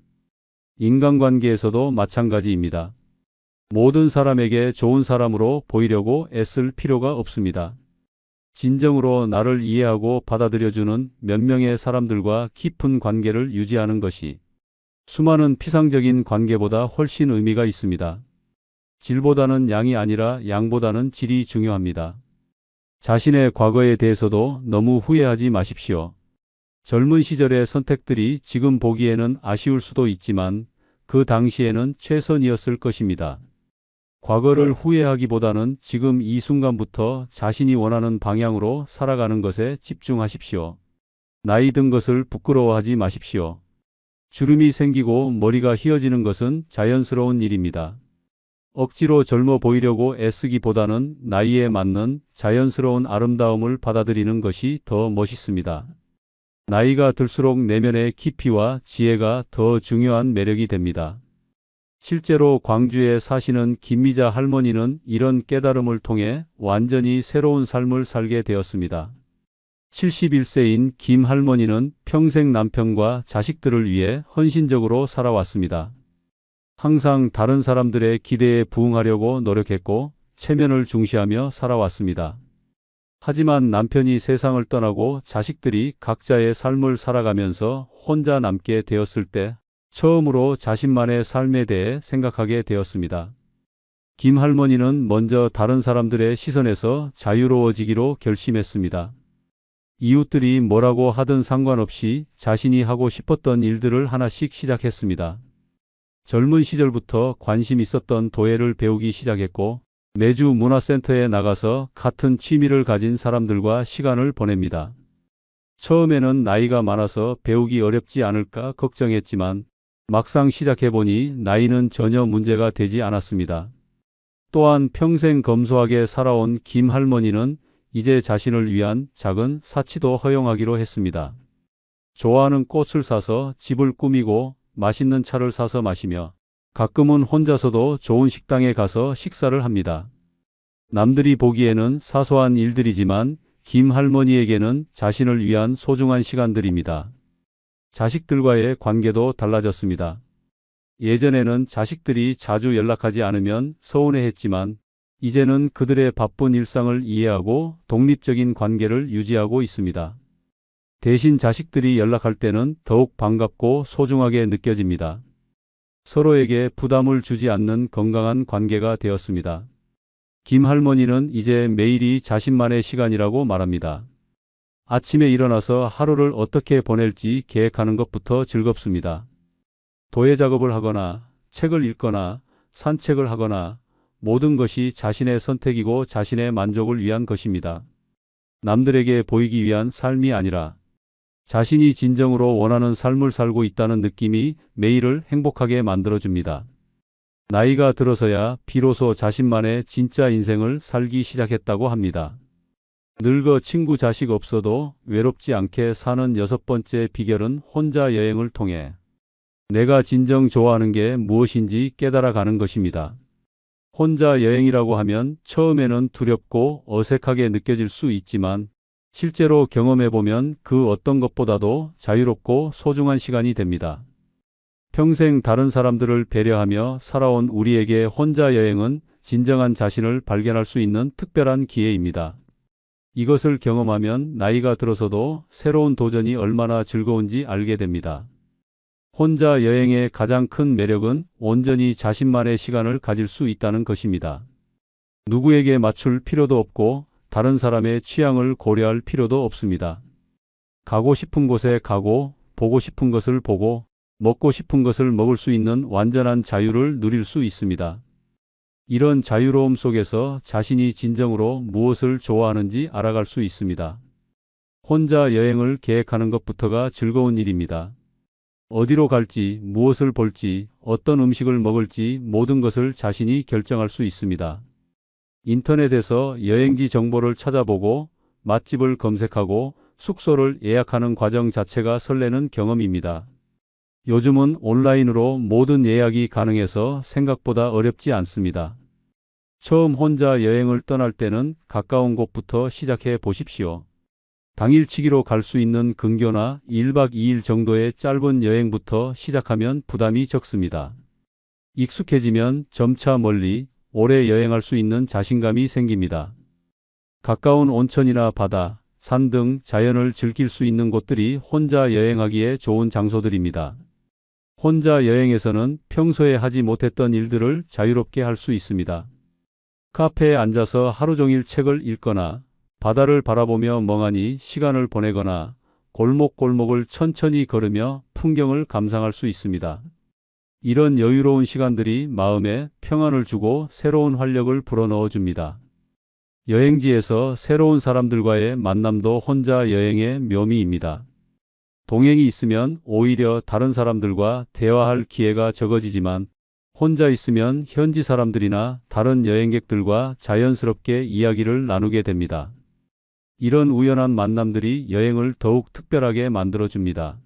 인간관계에서도 마찬가지입니다. 모든 사람에게 좋은 사람으로 보이려고 애쓸 필요가 없습니다. 진정으로 나를 이해하고 받아들여주는 몇 명의 사람들과 깊은 관계를 유지하는 것이 수많은 피상적인 관계보다 훨씬 의미가 있습니다. 질보다는 양이 아니라 양보다는 질이 중요합니다. 자신의 과거에 대해서도 너무 후회하지 마십시오. 젊은 시절의 선택들이 지금 보기에는 아쉬울 수도 있지만 그 당시에는 최선이었을 것입니다. 과거를 후회하기보다는 지금 이 순간부터 자신이 원하는 방향으로 살아가는 것에 집중하십시오. 나이 든 것을 부끄러워하지 마십시오. 주름이 생기고 머리가 휘어지는 것은 자연스러운 일입니다. 억지로 젊어 보이려고 애쓰기보다는 나이에 맞는 자연스러운 아름다움을 받아들이는 것이 더 멋있습니다. 나이가 들수록 내면의 깊이와 지혜가 더 중요한 매력이 됩니다. 실제로 광주에 사시는 김미자 할머니는 이런 깨달음을 통해 완전히 새로운 삶을 살게 되었습니다. 71세인 김 할머니는 평생 남편과 자식들을 위해 헌신적으로 살아왔습니다. 항상 다른 사람들의 기대에 부응하려고 노력했고 체면을 중시하며 살아왔습니다. 하지만 남편이 세상을 떠나고 자식들이 각자의 삶을 살아가면서 혼자 남게 되었을 때 처음으로 자신만의 삶에 대해 생각하게 되었습니다. 김 할머니는 먼저 다른 사람들의 시선에서 자유로워지기로 결심했습니다. 이웃들이 뭐라고 하든 상관없이 자신이 하고 싶었던 일들을 하나씩 시작했습니다. 젊은 시절부터 관심 있었던 도예를 배우기 시작했고 매주 문화센터에 나가서 같은 취미를 가진 사람들과 시간을 보냅니다. 처음에는 나이가 많아서 배우기 어렵지 않을까 걱정했지만 막상 시작해보니 나이는 전혀 문제가 되지 않았습니다. 또한 평생 검소하게 살아온 김 할머니는 이제 자신을 위한 작은 사치도 허용하기로 했습니다. 좋아하는 꽃을 사서 집을 꾸미고 맛있는 차를 사서 마시며 가끔은 혼자서도 좋은 식당에 가서 식사를 합니다. 남들이 보기에는 사소한 일들이지만 김 할머니에게는 자신을 위한 소중한 시간들입니다. 자식들과의 관계도 달라졌습니다. 예전에는 자식들이 자주 연락하지 않으면 서운해했지만 이제는 그들의 바쁜 일상을 이해하고 독립적인 관계를 유지하고 있습니다. 대신 자식들이 연락할 때는 더욱 반갑고 소중하게 느껴집니다. 서로에게 부담을 주지 않는 건강한 관계가 되었습니다. 김 할머니는 이제 매일이 자신만의 시간이라고 말합니다. 아침에 일어나서 하루를 어떻게 보낼지 계획하는 것부터 즐겁습니다. 도예 작업을 하거나 책을 읽거나 산책을 하거나 모든 것이 자신의 선택이고 자신의 만족을 위한 것입니다. 남들에게 보이기 위한 삶이 아니라 자신이 진정으로 원하는 삶을 살고 있다는 느낌이 매일을 행복하게 만들어줍니다. 나이가 들어서야 비로소 자신만의 진짜 인생을 살기 시작했다고 합니다. 늙어 친구 자식 없어도 외롭지 않게 사는 6번째 비결은 혼자 여행을 통해 내가 진정 좋아하는 게 무엇인지 깨달아가는 것입니다. 혼자 여행이라고 하면 처음에는 두렵고 어색하게 느껴질 수 있지만 실제로 경험해보면 그 어떤 것보다도 자유롭고 소중한 시간이 됩니다. 평생 다른 사람들을 배려하며 살아온 우리에게 혼자 여행은 진정한 자신을 발견할 수 있는 특별한 기회입니다. 이것을 경험하면 나이가 들어서도 새로운 도전이 얼마나 즐거운지 알게 됩니다. 혼자 여행의 가장 큰 매력은 온전히 자신만의 시간을 가질 수 있다는 것입니다. 누구에게 맞출 필요도 없고 다른 사람의 취향을 고려할 필요도 없습니다. 가고 싶은 곳에 가고 보고 싶은 것을 보고 먹고 싶은 것을 먹을 수 있는 완전한 자유를 누릴 수 있습니다. 이런 자유로움 속에서 자신이 진정으로 무엇을 좋아하는지 알아갈 수 있습니다. 혼자 여행을 계획하는 것부터가 즐거운 일입니다. 어디로 갈지, 무엇을 볼지, 어떤 음식을 먹을지 모든 것을 자신이 결정할 수 있습니다. 인터넷에서 여행지 정보를 찾아보고 맛집을 검색하고 숙소를 예약하는 과정 자체가 설레는 경험입니다. 요즘은 온라인으로 모든 예약이 가능해서 생각보다 어렵지 않습니다. 처음 혼자 여행을 떠날 때는 가까운 곳부터 시작해 보십시오. 당일치기로 갈 수 있는 근교나 1박 2일 정도의 짧은 여행부터 시작하면 부담이 적습니다. 익숙해지면 점차 멀리 오래 여행할 수 있는 자신감이 생깁니다. 가까운 온천이나 바다, 산 등 자연을 즐길 수 있는 곳들이 혼자 여행하기에 좋은 장소들입니다. 혼자 여행에서는 평소에 하지 못했던 일들을 자유롭게 할 수 있습니다. 카페에 앉아서 하루 종일 책을 읽거나 바다를 바라보며 멍하니 시간을 보내거나 골목골목을 천천히 걸으며 풍경을 감상할 수 있습니다. 이런 여유로운 시간들이 마음에 평안을 주고 새로운 활력을 불어넣어 줍니다. 여행지에서 새로운 사람들과의 만남도 혼자 여행의 묘미입니다. 동행이 있으면 오히려 다른 사람들과 대화할 기회가 적어지지만 혼자 있으면 현지 사람들이나 다른 여행객들과 자연스럽게 이야기를 나누게 됩니다. 이런 우연한 만남들이 여행을 더욱 특별하게 만들어줍니다.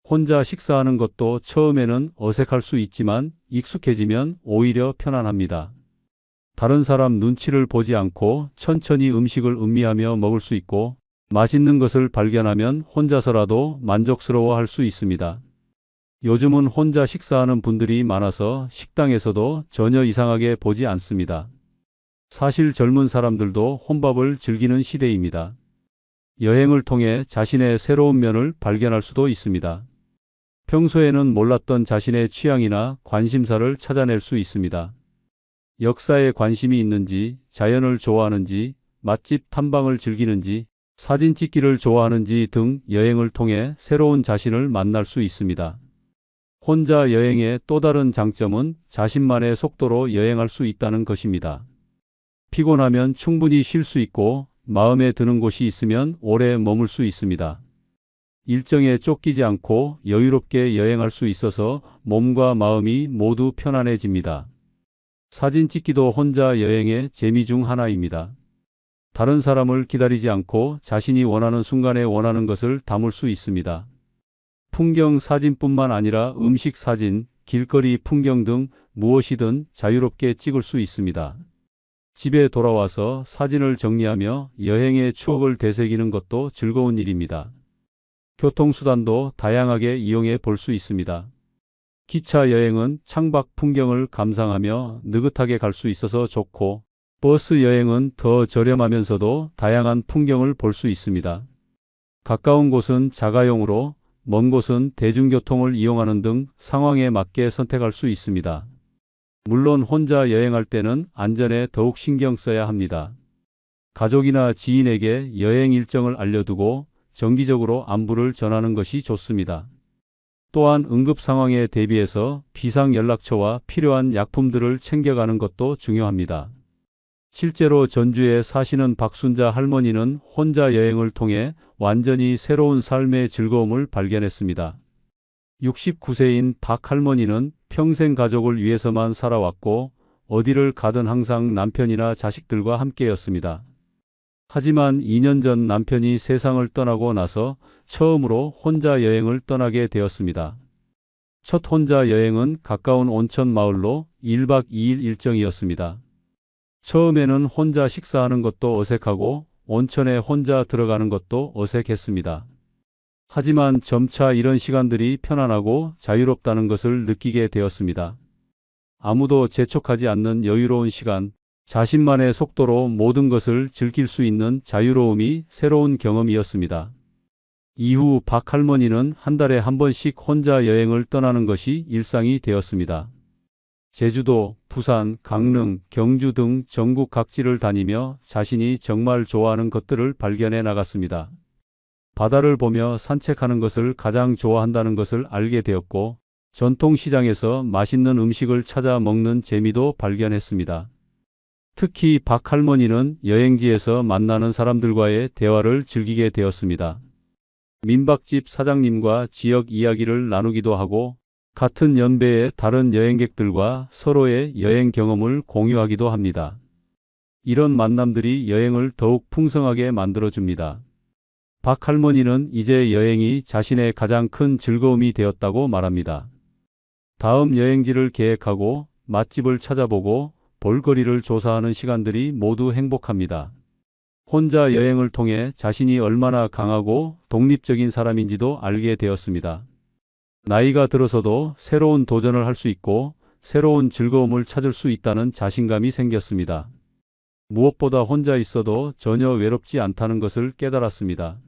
혼자 식사하는 것도 처음에는 어색할 수 있지만 익숙해지면 오히려 편안합니다. 다른 사람 눈치를 보지 않고 천천히 음식을 음미하며 먹을 수 있고 맛있는 것을 발견하면 혼자서라도 만족스러워할 수 있습니다. 요즘은 혼자 식사하는 분들이 많아서 식당에서도 전혀 이상하게 보지 않습니다. 사실 젊은 사람들도 혼밥을 즐기는 시대입니다. 여행을 통해 자신의 새로운 면을 발견할 수도 있습니다. 평소에는 몰랐던 자신의 취향이나 관심사를 찾아낼 수 있습니다. 역사에 관심이 있는지, 자연을 좋아하는지, 맛집 탐방을 즐기는지, 사진 찍기를 좋아하는지 등 여행을 통해 새로운 자신을 만날 수 있습니다. 혼자 여행의 또 다른 장점은 자신만의 속도로 여행할 수 있다는 것입니다. 피곤하면 충분히 쉴 수 있고 마음에 드는 곳이 있으면 오래 머물 수 있습니다. 일정에 쫓기지 않고 여유롭게 여행할 수 있어서 몸과 마음이 모두 편안해집니다. 사진 찍기도 혼자 여행의 재미 중 하나입니다. 다른 사람을 기다리지 않고 자신이 원하는 순간에 원하는 것을 담을 수 있습니다. 풍경 사진뿐만 아니라 음식 사진, 길거리 풍경 등 무엇이든 자유롭게 찍을 수 있습니다. 집에 돌아와서 사진을 정리하며 여행의 추억을 되새기는 것도 즐거운 일입니다. 교통수단도 다양하게 이용해 볼 수 있습니다. 기차 여행은 창밖 풍경을 감상하며 느긋하게 갈 수 있어서 좋고, 버스 여행은 더 저렴하면서도 다양한 풍경을 볼 수 있습니다. 가까운 곳은 자가용으로, 먼 곳은 대중교통을 이용하는 등 상황에 맞게 선택할 수 있습니다. 물론 혼자 여행할 때는 안전에 더욱 신경 써야 합니다. 가족이나 지인에게 여행 일정을 알려두고 정기적으로 안부를 전하는 것이 좋습니다. 또한 응급 상황에 대비해서 비상연락처와 필요한 약품들을 챙겨가는 것도 중요합니다. 실제로 전주에 사시는 박순자 할머니는 혼자 여행을 통해 완전히 새로운 삶의 즐거움을 발견했습니다. 69세인 박 할머니는 평생 가족을 위해서만 살아왔고 어디를 가든 항상 남편이나 자식들과 함께였습니다. 하지만 2년 전 남편이 세상을 떠나고 나서 처음으로 혼자 여행을 떠나게 되었습니다. 첫 혼자 여행은 가까운 온천 마을로 1박 2일 일정이었습니다. 처음에는 혼자 식사하는 것도 어색하고 온천에 혼자 들어가는 것도 어색했습니다. 하지만 점차 이런 시간들이 편안하고 자유롭다는 것을 느끼게 되었습니다. 아무도 재촉하지 않는 여유로운 시간, 자신만의 속도로 모든 것을 즐길 수 있는 자유로움이 새로운 경험이었습니다. 이후 박 할머니는 한 달에 한 번씩 혼자 여행을 떠나는 것이 일상이 되었습니다. 제주도, 부산, 강릉, 경주 등 전국 각지를 다니며 자신이 정말 좋아하는 것들을 발견해 나갔습니다. 바다를 보며 산책하는 것을 가장 좋아한다는 것을 알게 되었고, 전통시장에서 맛있는 음식을 찾아 먹는 재미도 발견했습니다. 특히 박 할머니는 여행지에서 만나는 사람들과의 대화를 즐기게 되었습니다. 민박집 사장님과 지역 이야기를 나누기도 하고, 같은 연배의 다른 여행객들과 서로의 여행 경험을 공유하기도 합니다. 이런 만남들이 여행을 더욱 풍성하게 만들어줍니다. 박 할머니는 이제 여행이 자신의 가장 큰 즐거움이 되었다고 말합니다. 다음 여행지를 계획하고 맛집을 찾아보고 볼거리를 조사하는 시간들이 모두 행복합니다. 혼자 여행을 통해 자신이 얼마나 강하고 독립적인 사람인지도 알게 되었습니다. 나이가 들어서도 새로운 도전을 할 수 있고 새로운 즐거움을 찾을 수 있다는 자신감이 생겼습니다. 무엇보다 혼자 있어도 전혀 외롭지 않다는 것을 깨달았습니다.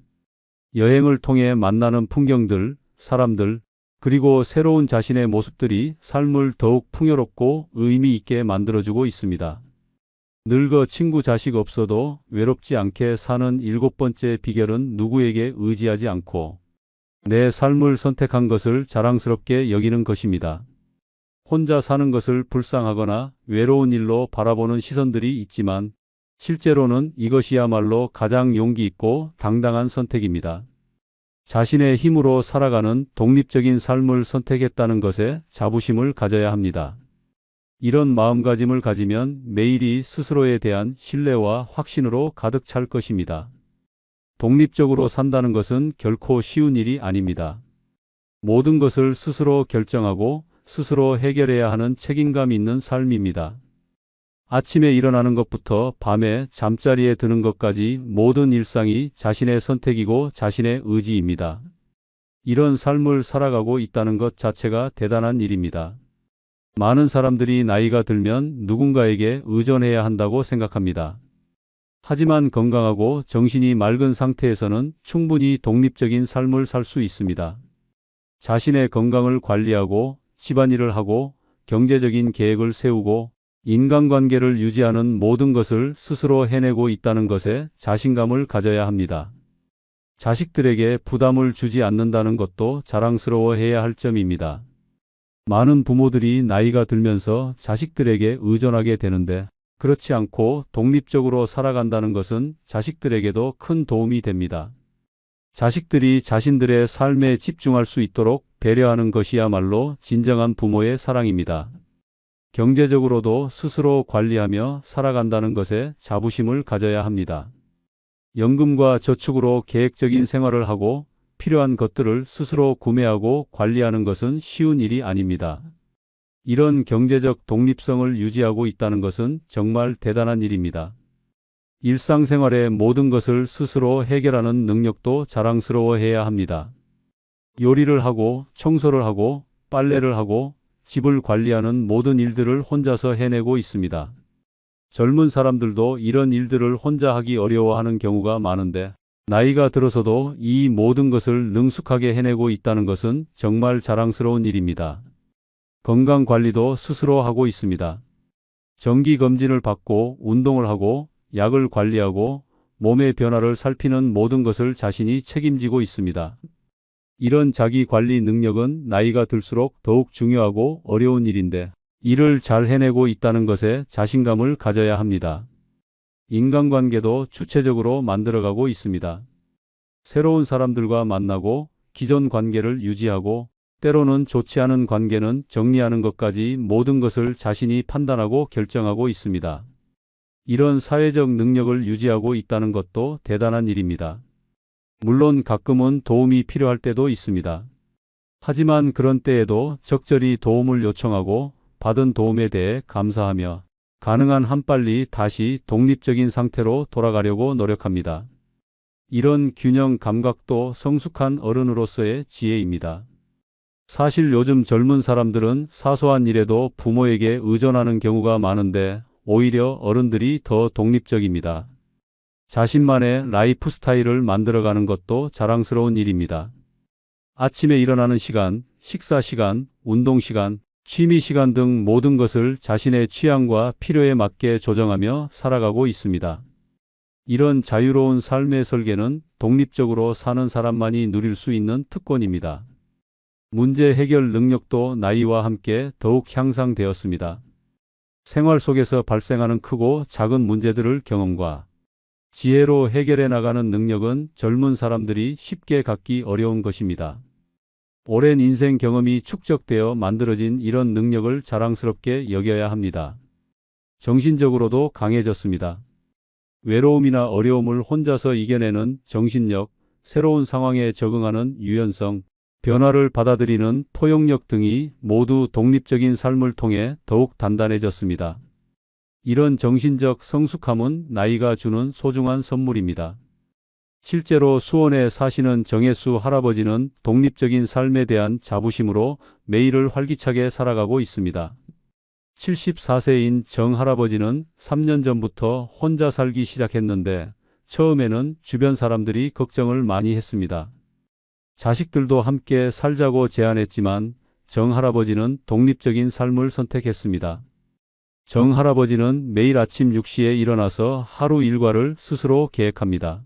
여행을 통해 만나는 풍경들, 사람들, 그리고 새로운 자신의 모습들이 삶을 더욱 풍요롭고 의미 있게 만들어주고 있습니다. 늙어 친구 자식 없어도 외롭지 않게 사는 7번째 비결은 누구에게 의지하지 않고 내 삶을 선택한 것을 자랑스럽게 여기는 것입니다. 혼자 사는 것을 불쌍하거나 외로운 일로 바라보는 시선들이 있지만 실제로는 이것이야말로 가장 용기 있고 당당한 선택입니다. 자신의 힘으로 살아가는 독립적인 삶을 선택했다는 것에 자부심을 가져야 합니다. 이런 마음가짐을 가지면 매일이 스스로에 대한 신뢰와 확신으로 가득 찰 것입니다. 독립적으로 산다는 것은 결코 쉬운 일이 아닙니다. 모든 것을 스스로 결정하고 스스로 해결해야 하는 책임감 있는 삶입니다. 아침에 일어나는 것부터 밤에 잠자리에 드는 것까지 모든 일상이 자신의 선택이고 자신의 의지입니다. 이런 삶을 살아가고 있다는 것 자체가 대단한 일입니다. 많은 사람들이 나이가 들면 누군가에게 의존해야 한다고 생각합니다. 하지만 건강하고 정신이 맑은 상태에서는 충분히 독립적인 삶을 살 수 있습니다. 자신의 건강을 관리하고 집안일을 하고 경제적인 계획을 세우고 인간관계를 유지하는 모든 것을 스스로 해내고 있다는 것에 자신감을 가져야 합니다. 자식들에게 부담을 주지 않는다는 것도 자랑스러워해야 할 점입니다. 많은 부모들이 나이가 들면서 자식들에게 의존하게 되는데 그렇지 않고 독립적으로 살아간다는 것은 자식들에게도 큰 도움이 됩니다. 자식들이 자신들의 삶에 집중할 수 있도록 배려하는 것이야말로 진정한 부모의 사랑입니다. 경제적으로도 스스로 관리하며 살아간다는 것에 자부심을 가져야 합니다. 연금과 저축으로 계획적인 생활을 하고 필요한 것들을 스스로 구매하고 관리하는 것은 쉬운 일이 아닙니다. 이런 경제적 독립성을 유지하고 있다는 것은 정말 대단한 일입니다. 일상생활의 모든 것을 스스로 해결하는 능력도 자랑스러워해야 합니다. 요리를 하고 청소를 하고 빨래를 하고 집을 관리하는 모든 일들을 혼자서 해내고 있습니다. 젊은 사람들도 이런 일들을 혼자 하기 어려워하는 경우가 많은데 나이가 들어서도 이 모든 것을 능숙하게 해내고 있다는 것은 정말 자랑스러운 일입니다. 건강 관리도 스스로 하고 있습니다. 정기 검진을 받고 운동을 하고 약을 관리하고 몸의 변화를 살피는 모든 것을 자신이 책임지고 있습니다. 이런 자기 관리 능력은 나이가 들수록 더욱 중요하고 어려운 일인데 이를 잘 해내고 있다는 것에 자신감을 가져야 합니다. 인간관계도 주체적으로 만들어가고 있습니다. 새로운 사람들과 만나고 기존 관계를 유지하고 때로는 좋지 않은 관계는 정리하는 것까지 모든 것을 자신이 판단하고 결정하고 있습니다. 이런 사회적 능력을 유지하고 있다는 것도 대단한 일입니다. 물론 가끔은 도움이 필요할 때도 있습니다. 하지만 그런 때에도 적절히 도움을 요청하고 받은 도움에 대해 감사하며 가능한 한 빨리 다시 독립적인 상태로 돌아가려고 노력합니다. 이런 균형 감각도 성숙한 어른으로서의 지혜입니다. 사실 요즘 젊은 사람들은 사소한 일에도 부모에게 의존하는 경우가 많은데 오히려 어른들이 더 독립적입니다. 자신만의 라이프 스타일을 만들어가는 것도 자랑스러운 일입니다. 아침에 일어나는 시간, 식사 시간, 운동 시간, 취미 시간 등 모든 것을 자신의 취향과 필요에 맞게 조정하며 살아가고 있습니다. 이런 자유로운 삶의 설계는 독립적으로 사는 사람만이 누릴 수 있는 특권입니다. 문제 해결 능력도 나이와 함께 더욱 향상되었습니다. 생활 속에서 발생하는 크고 작은 문제들을 경험과 지혜로 해결해 나가는 능력은 젊은 사람들이 쉽게 갖기 어려운 것입니다. 오랜 인생 경험이 축적되어 만들어진 이런 능력을 자랑스럽게 여겨야 합니다. 정신적으로도 강해졌습니다. 외로움이나 어려움을 혼자서 이겨내는 정신력, 새로운 상황에 적응하는 유연성, 변화를 받아들이는 포용력 등이 모두 독립적인 삶을 통해 더욱 단단해졌습니다. 이런 정신적 성숙함은 나이가 주는 소중한 선물입니다. 실제로 수원에 사시는 정혜수 할아버지는 독립적인 삶에 대한 자부심으로 매일을 활기차게 살아가고 있습니다. 74세인 정 할아버지는 3년 전부터 혼자 살기 시작했는데 처음에는 주변 사람들이 걱정을 많이 했습니다. 자식들도 함께 살자고 제안했지만 정 할아버지는 독립적인 삶을 선택했습니다. 정 할아버지는 매일 아침 6시에 일어나서 하루 일과를 스스로 계획합니다.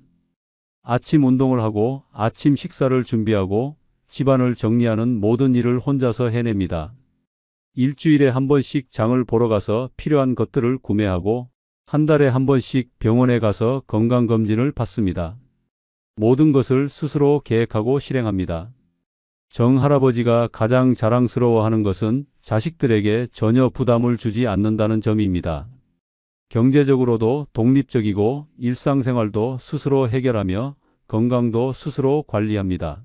아침 운동을 하고 아침 식사를 준비하고 집안을 정리하는 모든 일을 혼자서 해냅니다. 일주일에 한 번씩 장을 보러 가서 필요한 것들을 구매하고 한 달에 한 번씩 병원에 가서 건강검진을 받습니다. 모든 것을 스스로 계획하고 실행합니다. 정 할아버지가 가장 자랑스러워하는 것은 자식들에게 전혀 부담을 주지 않는다는 점입니다. 경제적으로도 독립적이고 일상생활도 스스로 해결하며 건강도 스스로 관리합니다.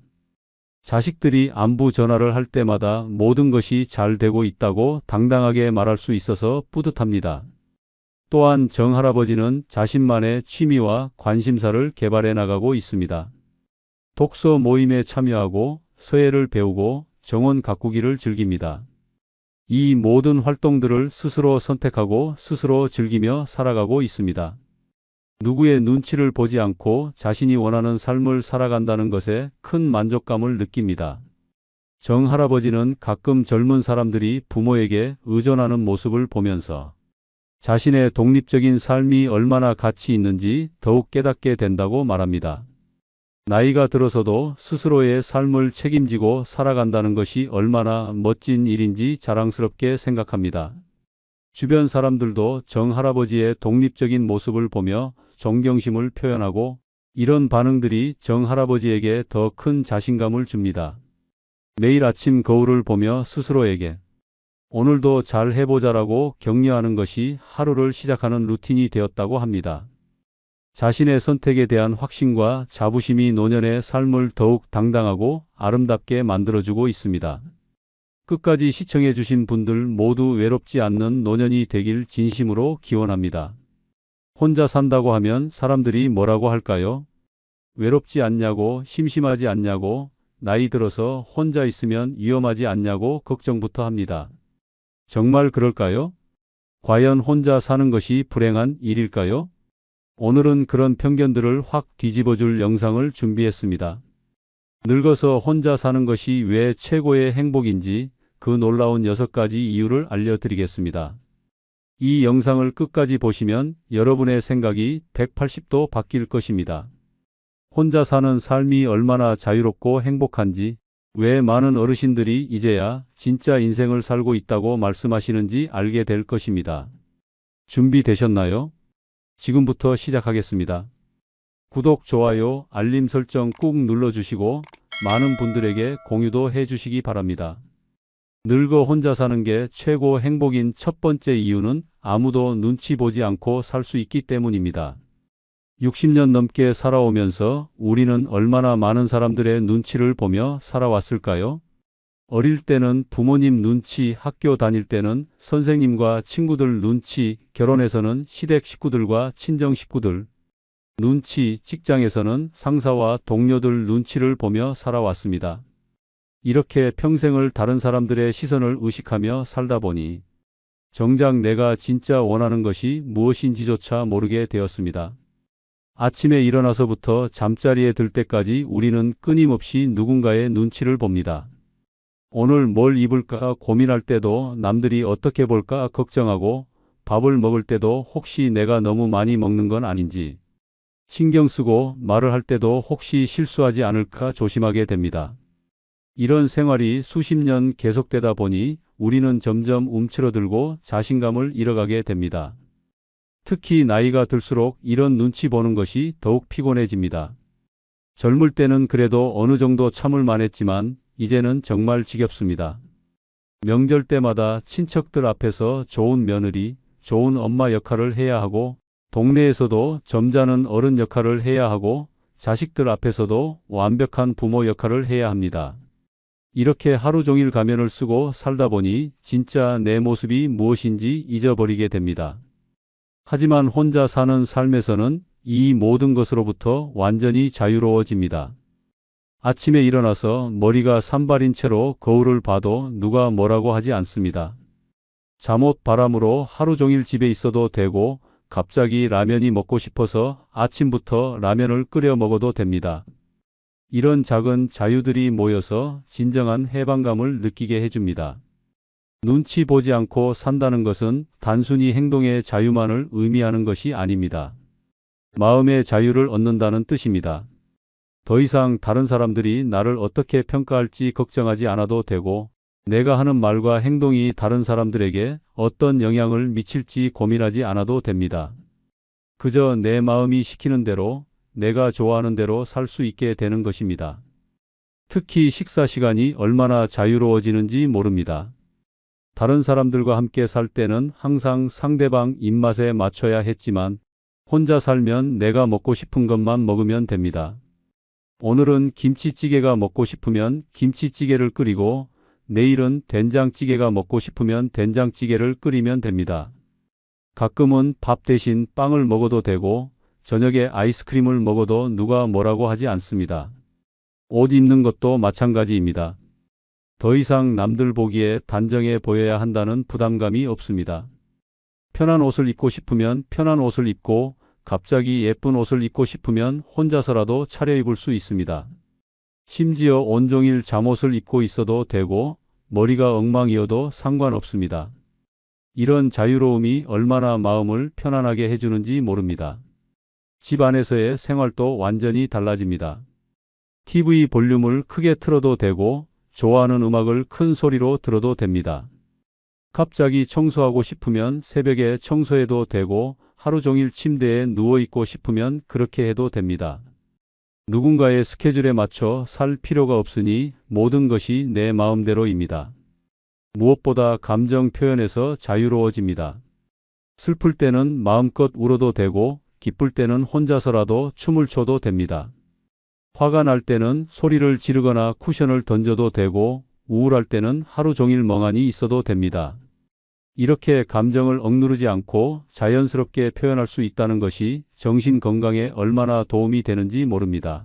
자식들이 안부 전화를 할 때마다 모든 것이 잘 되고 있다고 당당하게 말할 수 있어서 뿌듯합니다. 또한 정 할아버지는 자신만의 취미와 관심사를 개발해 나가고 있습니다. 독서 모임에 참여하고 서예를 배우고 정원 가꾸기를 즐깁니다. 이 모든 활동들을 스스로 선택하고 스스로 즐기며 살아가고 있습니다. 누구의 눈치를 보지 않고 자신이 원하는 삶을 살아간다는 것에 큰 만족감을 느낍니다. 정 할아버지는 가끔 젊은 사람들이 부모에게 의존하는 모습을 보면서 자신의 독립적인 삶이 얼마나 가치 있는지 더욱 깨닫게 된다고 말합니다. 나이가 들어서도 스스로의 삶을 책임지고 살아간다는 것이 얼마나 멋진 일인지 자랑스럽게 생각합니다. 주변 사람들도 정 할아버지의 독립적인 모습을 보며 존경심을 표현하고 이런 반응들이 정 할아버지에게 더 큰 자신감을 줍니다. 매일 아침 거울을 보며 스스로에게 오늘도 잘 해보자라고 격려하는 것이 하루를 시작하는 루틴이 되었다고 합니다. 자신의 선택에 대한 확신과 자부심이 노년의 삶을 더욱 당당하고 아름답게 만들어주고 있습니다. 끝까지 시청해주신 분들 모두 외롭지 않는 노년이 되길 진심으로 기원합니다. 혼자 산다고 하면 사람들이 뭐라고 할까요? 외롭지 않냐고, 심심하지 않냐고, 나이 들어서 혼자 있으면 위험하지 않냐고 걱정부터 합니다. 정말 그럴까요? 과연 혼자 사는 것이 불행한 일일까요? 오늘은 그런 편견들을 확 뒤집어줄 영상을 준비했습니다. 늙어서 혼자 사는 것이 왜 최고의 행복인지 그 놀라운 6가지 이유를 알려드리겠습니다. 이 영상을 끝까지 보시면 여러분의 생각이 180도 바뀔 것입니다. 혼자 사는 삶이 얼마나 자유롭고 행복한지, 왜 많은 어르신들이 이제야 진짜 인생을 살고 있다고 말씀하시는지 알게 될 것입니다. 준비되셨나요? 지금부터 시작하겠습니다. 구독, 좋아요, 알림 설정 꾹 눌러주시고 많은 분들에게 공유도 해주시기 바랍니다. 늙어 혼자 사는 게 최고 행복인 첫 번째 이유는 아무도 눈치 보지 않고 살 수 있기 때문입니다. 60년 넘게 살아오면서 우리는 얼마나 많은 사람들의 눈치를 보며 살아왔을까요? 어릴 때는 부모님 눈치, 학교 다닐 때는 선생님과 친구들 눈치, 결혼해서는 시댁 식구들과 친정 식구들 눈치, 직장에서는 상사와 동료들 눈치를 보며 살아왔습니다. 이렇게 평생을 다른 사람들의 시선을 의식하며 살다 보니 정작 내가 진짜 원하는 것이 무엇인지조차 모르게 되었습니다. 아침에 일어나서부터 잠자리에 들 때까지 우리는 끊임없이 누군가의 눈치를 봅니다. 오늘 뭘 입을까 고민할 때도 남들이 어떻게 볼까 걱정하고 밥을 먹을 때도 혹시 내가 너무 많이 먹는 건 아닌지 신경 쓰고 말을 할 때도 혹시 실수하지 않을까 조심하게 됩니다. 이런 생활이 수십 년 계속되다 보니 우리는 점점 움츠러들고 자신감을 잃어가게 됩니다. 특히 나이가 들수록 이런 눈치 보는 것이 더욱 피곤해집니다. 젊을 때는 그래도 어느 정도 참을 만했지만 이제는 정말 지겹습니다. 명절 때마다 친척들 앞에서 좋은 며느리, 좋은 엄마 역할을 해야 하고 동네에서도 점잖은 어른 역할을 해야 하고 자식들 앞에서도 완벽한 부모 역할을 해야 합니다. 이렇게 하루 종일 가면을 쓰고 살다 보니 진짜 내 모습이 무엇인지 잊어버리게 됩니다. 하지만 혼자 사는 삶에서는 이 모든 것으로부터 완전히 자유로워집니다. 아침에 일어나서 머리가 산발인 채로 거울을 봐도 누가 뭐라고 하지 않습니다. 잠옷 바람으로 하루 종일 집에 있어도 되고 갑자기 라면이 먹고 싶어서 아침부터 라면을 끓여 먹어도 됩니다. 이런 작은 자유들이 모여서 진정한 해방감을 느끼게 해줍니다. 눈치 보지 않고 산다는 것은 단순히 행동의 자유만을 의미하는 것이 아닙니다. 마음의 자유를 얻는다는 뜻입니다. 더 이상 다른 사람들이 나를 어떻게 평가할지 걱정하지 않아도 되고 내가 하는 말과 행동이 다른 사람들에게 어떤 영향을 미칠지 고민하지 않아도 됩니다. 그저 내 마음이 시키는 대로 내가 좋아하는 대로 살 수 있게 되는 것입니다. 특히 식사 시간이 얼마나 자유로워지는지 모릅니다. 다른 사람들과 함께 살 때는 항상 상대방 입맛에 맞춰야 했지만 혼자 살면 내가 먹고 싶은 것만 먹으면 됩니다. 오늘은 김치찌개가 먹고 싶으면 김치찌개를 끓이고 내일은 된장찌개가 먹고 싶으면 된장찌개를 끓이면 됩니다. 가끔은 밥 대신 빵을 먹어도 되고 저녁에 아이스크림을 먹어도 누가 뭐라고 하지 않습니다. 옷 입는 것도 마찬가지입니다. 더 이상 남들 보기에 단정해 보여야 한다는 부담감이 없습니다. 편한 옷을 입고 싶으면 편한 옷을 입고 갑자기 예쁜 옷을 입고 싶으면 혼자서라도 차려입을 수 있습니다. 심지어 온종일 잠옷을 입고 있어도 되고 머리가 엉망이어도 상관없습니다. 이런 자유로움이 얼마나 마음을 편안하게 해주는지 모릅니다. 집 안에서의 생활도 완전히 달라집니다. TV 볼륨을 크게 틀어도 되고 좋아하는 음악을 큰 소리로 들어도 됩니다. 갑자기 청소하고 싶으면 새벽에 청소해도 되고 하루 종일 침대에 누워있고 싶으면 그렇게 해도 됩니다. 누군가의 스케줄에 맞춰 살 필요가 없으니 모든 것이 내 마음대로입니다. 무엇보다 감정 표현에서 자유로워집니다. 슬플 때는 마음껏 울어도 되고 기쁠 때는 혼자서라도 춤을 춰도 됩니다. 화가 날 때는 소리를 지르거나 쿠션을 던져도 되고 우울할 때는 하루 종일 멍하니 있어도 됩니다. 이렇게 감정을 억누르지 않고 자연스럽게 표현할 수 있다는 것이 정신 건강에 얼마나 도움이 되는지 모릅니다.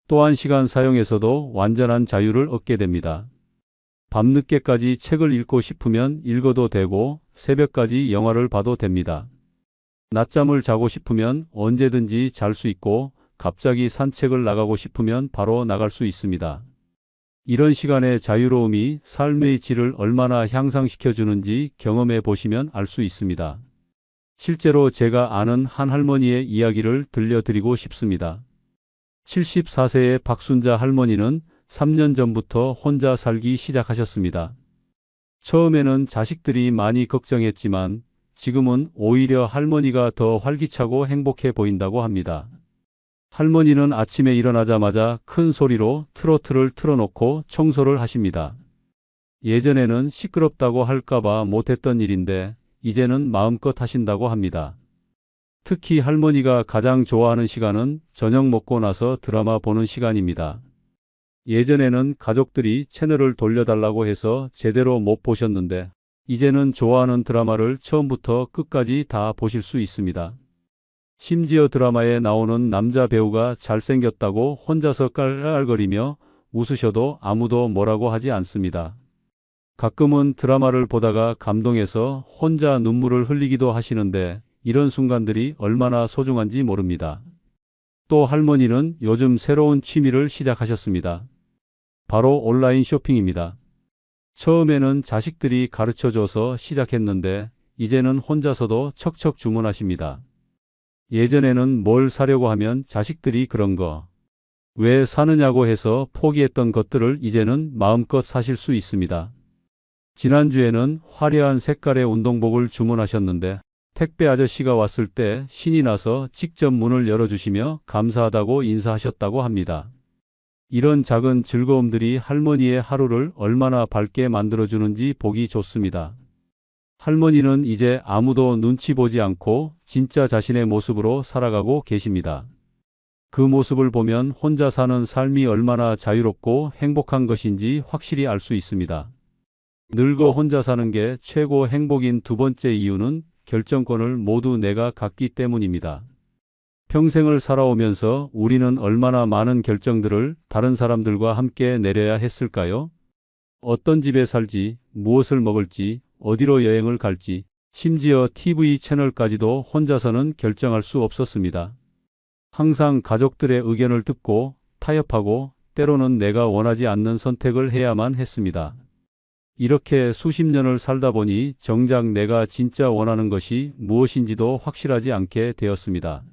또한 시간 사용에서도 완전한 자유를 얻게 됩니다. 밤늦게까지 책을 읽고 싶으면 읽어도 되고 새벽까지 영화를 봐도 됩니다. 낮잠을 자고 싶으면 언제든지 잘 수 있고 갑자기 산책을 나가고 싶으면 바로 나갈 수 있습니다. 이런 시간의 자유로움이 삶의 질을 얼마나 향상시켜 주는지 경험해 보시면 알 수 있습니다. 실제로 제가 아는 한 할머니의 이야기를 들려드리고 싶습니다. 74세의 박순자 할머니는 3년 전부터 혼자 살기 시작하셨습니다. 처음에는 자식들이 많이 걱정했지만 지금은 오히려 할머니가 더 활기차고 행복해 보인다고 합니다. 할머니는 아침에 일어나자마자 큰 소리로 트로트를 틀어놓고 청소를 하십니다. 예전에는 시끄럽다고 할까봐 못했던 일인데 이제는 마음껏 하신다고 합니다. 특히 할머니가 가장 좋아하는 시간은 저녁 먹고 나서 드라마 보는 시간입니다. 예전에는 가족들이 채널을 돌려달라고 해서 제대로 못 보셨는데 이제는 좋아하는 드라마를 처음부터 끝까지 다 보실 수 있습니다. 심지어 드라마에 나오는 남자 배우가 잘생겼다고 혼자서 깔깔거리며 웃으셔도 아무도 뭐라고 하지 않습니다. 가끔은 드라마를 보다가 감동해서 혼자 눈물을 흘리기도 하시는데 이런 순간들이 얼마나 소중한지 모릅니다. 또 할머니는 요즘 새로운 취미를 시작하셨습니다. 바로 온라인 쇼핑입니다. 처음에는 자식들이 가르쳐줘서 시작했는데 이제는 혼자서도 척척 주문하십니다. 예전에는 뭘 사려고 하면 자식들이 그런 거 왜 사느냐고 해서 포기했던 것들을 이제는 마음껏 사실 수 있습니다. 지난주에는 화려한 색깔의 운동복을 주문하셨는데 택배 아저씨가 왔을 때 신이 나서 직접 문을 열어주시며 감사하다고 인사하셨다고 합니다. 이런 작은 즐거움들이 할머니의 하루를 얼마나 밝게 만들어주는지 보기 좋습니다. 할머니는 이제 아무도 눈치 보지 않고 진짜 자신의 모습으로 살아가고 계십니다. 그 모습을 보면 혼자 사는 삶이 얼마나 자유롭고 행복한 것인지 확실히 알 수 있습니다. 늙어 혼자 사는 게 최고 행복인 두 번째 이유는 결정권을 모두 내가 갖기 때문입니다. 평생을 살아오면서 우리는 얼마나 많은 결정들을 다른 사람들과 함께 내려야 했을까요? 어떤 집에 살지, 무엇을 먹을지, 어디로 여행을 갈지, 심지어 TV 채널까지도 혼자서는 결정할 수 없었습니다. 항상 가족들의 의견을 듣고 타협하고 때로는 내가 원하지 않는 선택을 해야만 했습니다. 이렇게 수십 년을 살다 보니 정작 내가 진짜 원하는 것이 무엇인지도 확실하지 않게 되었습니다.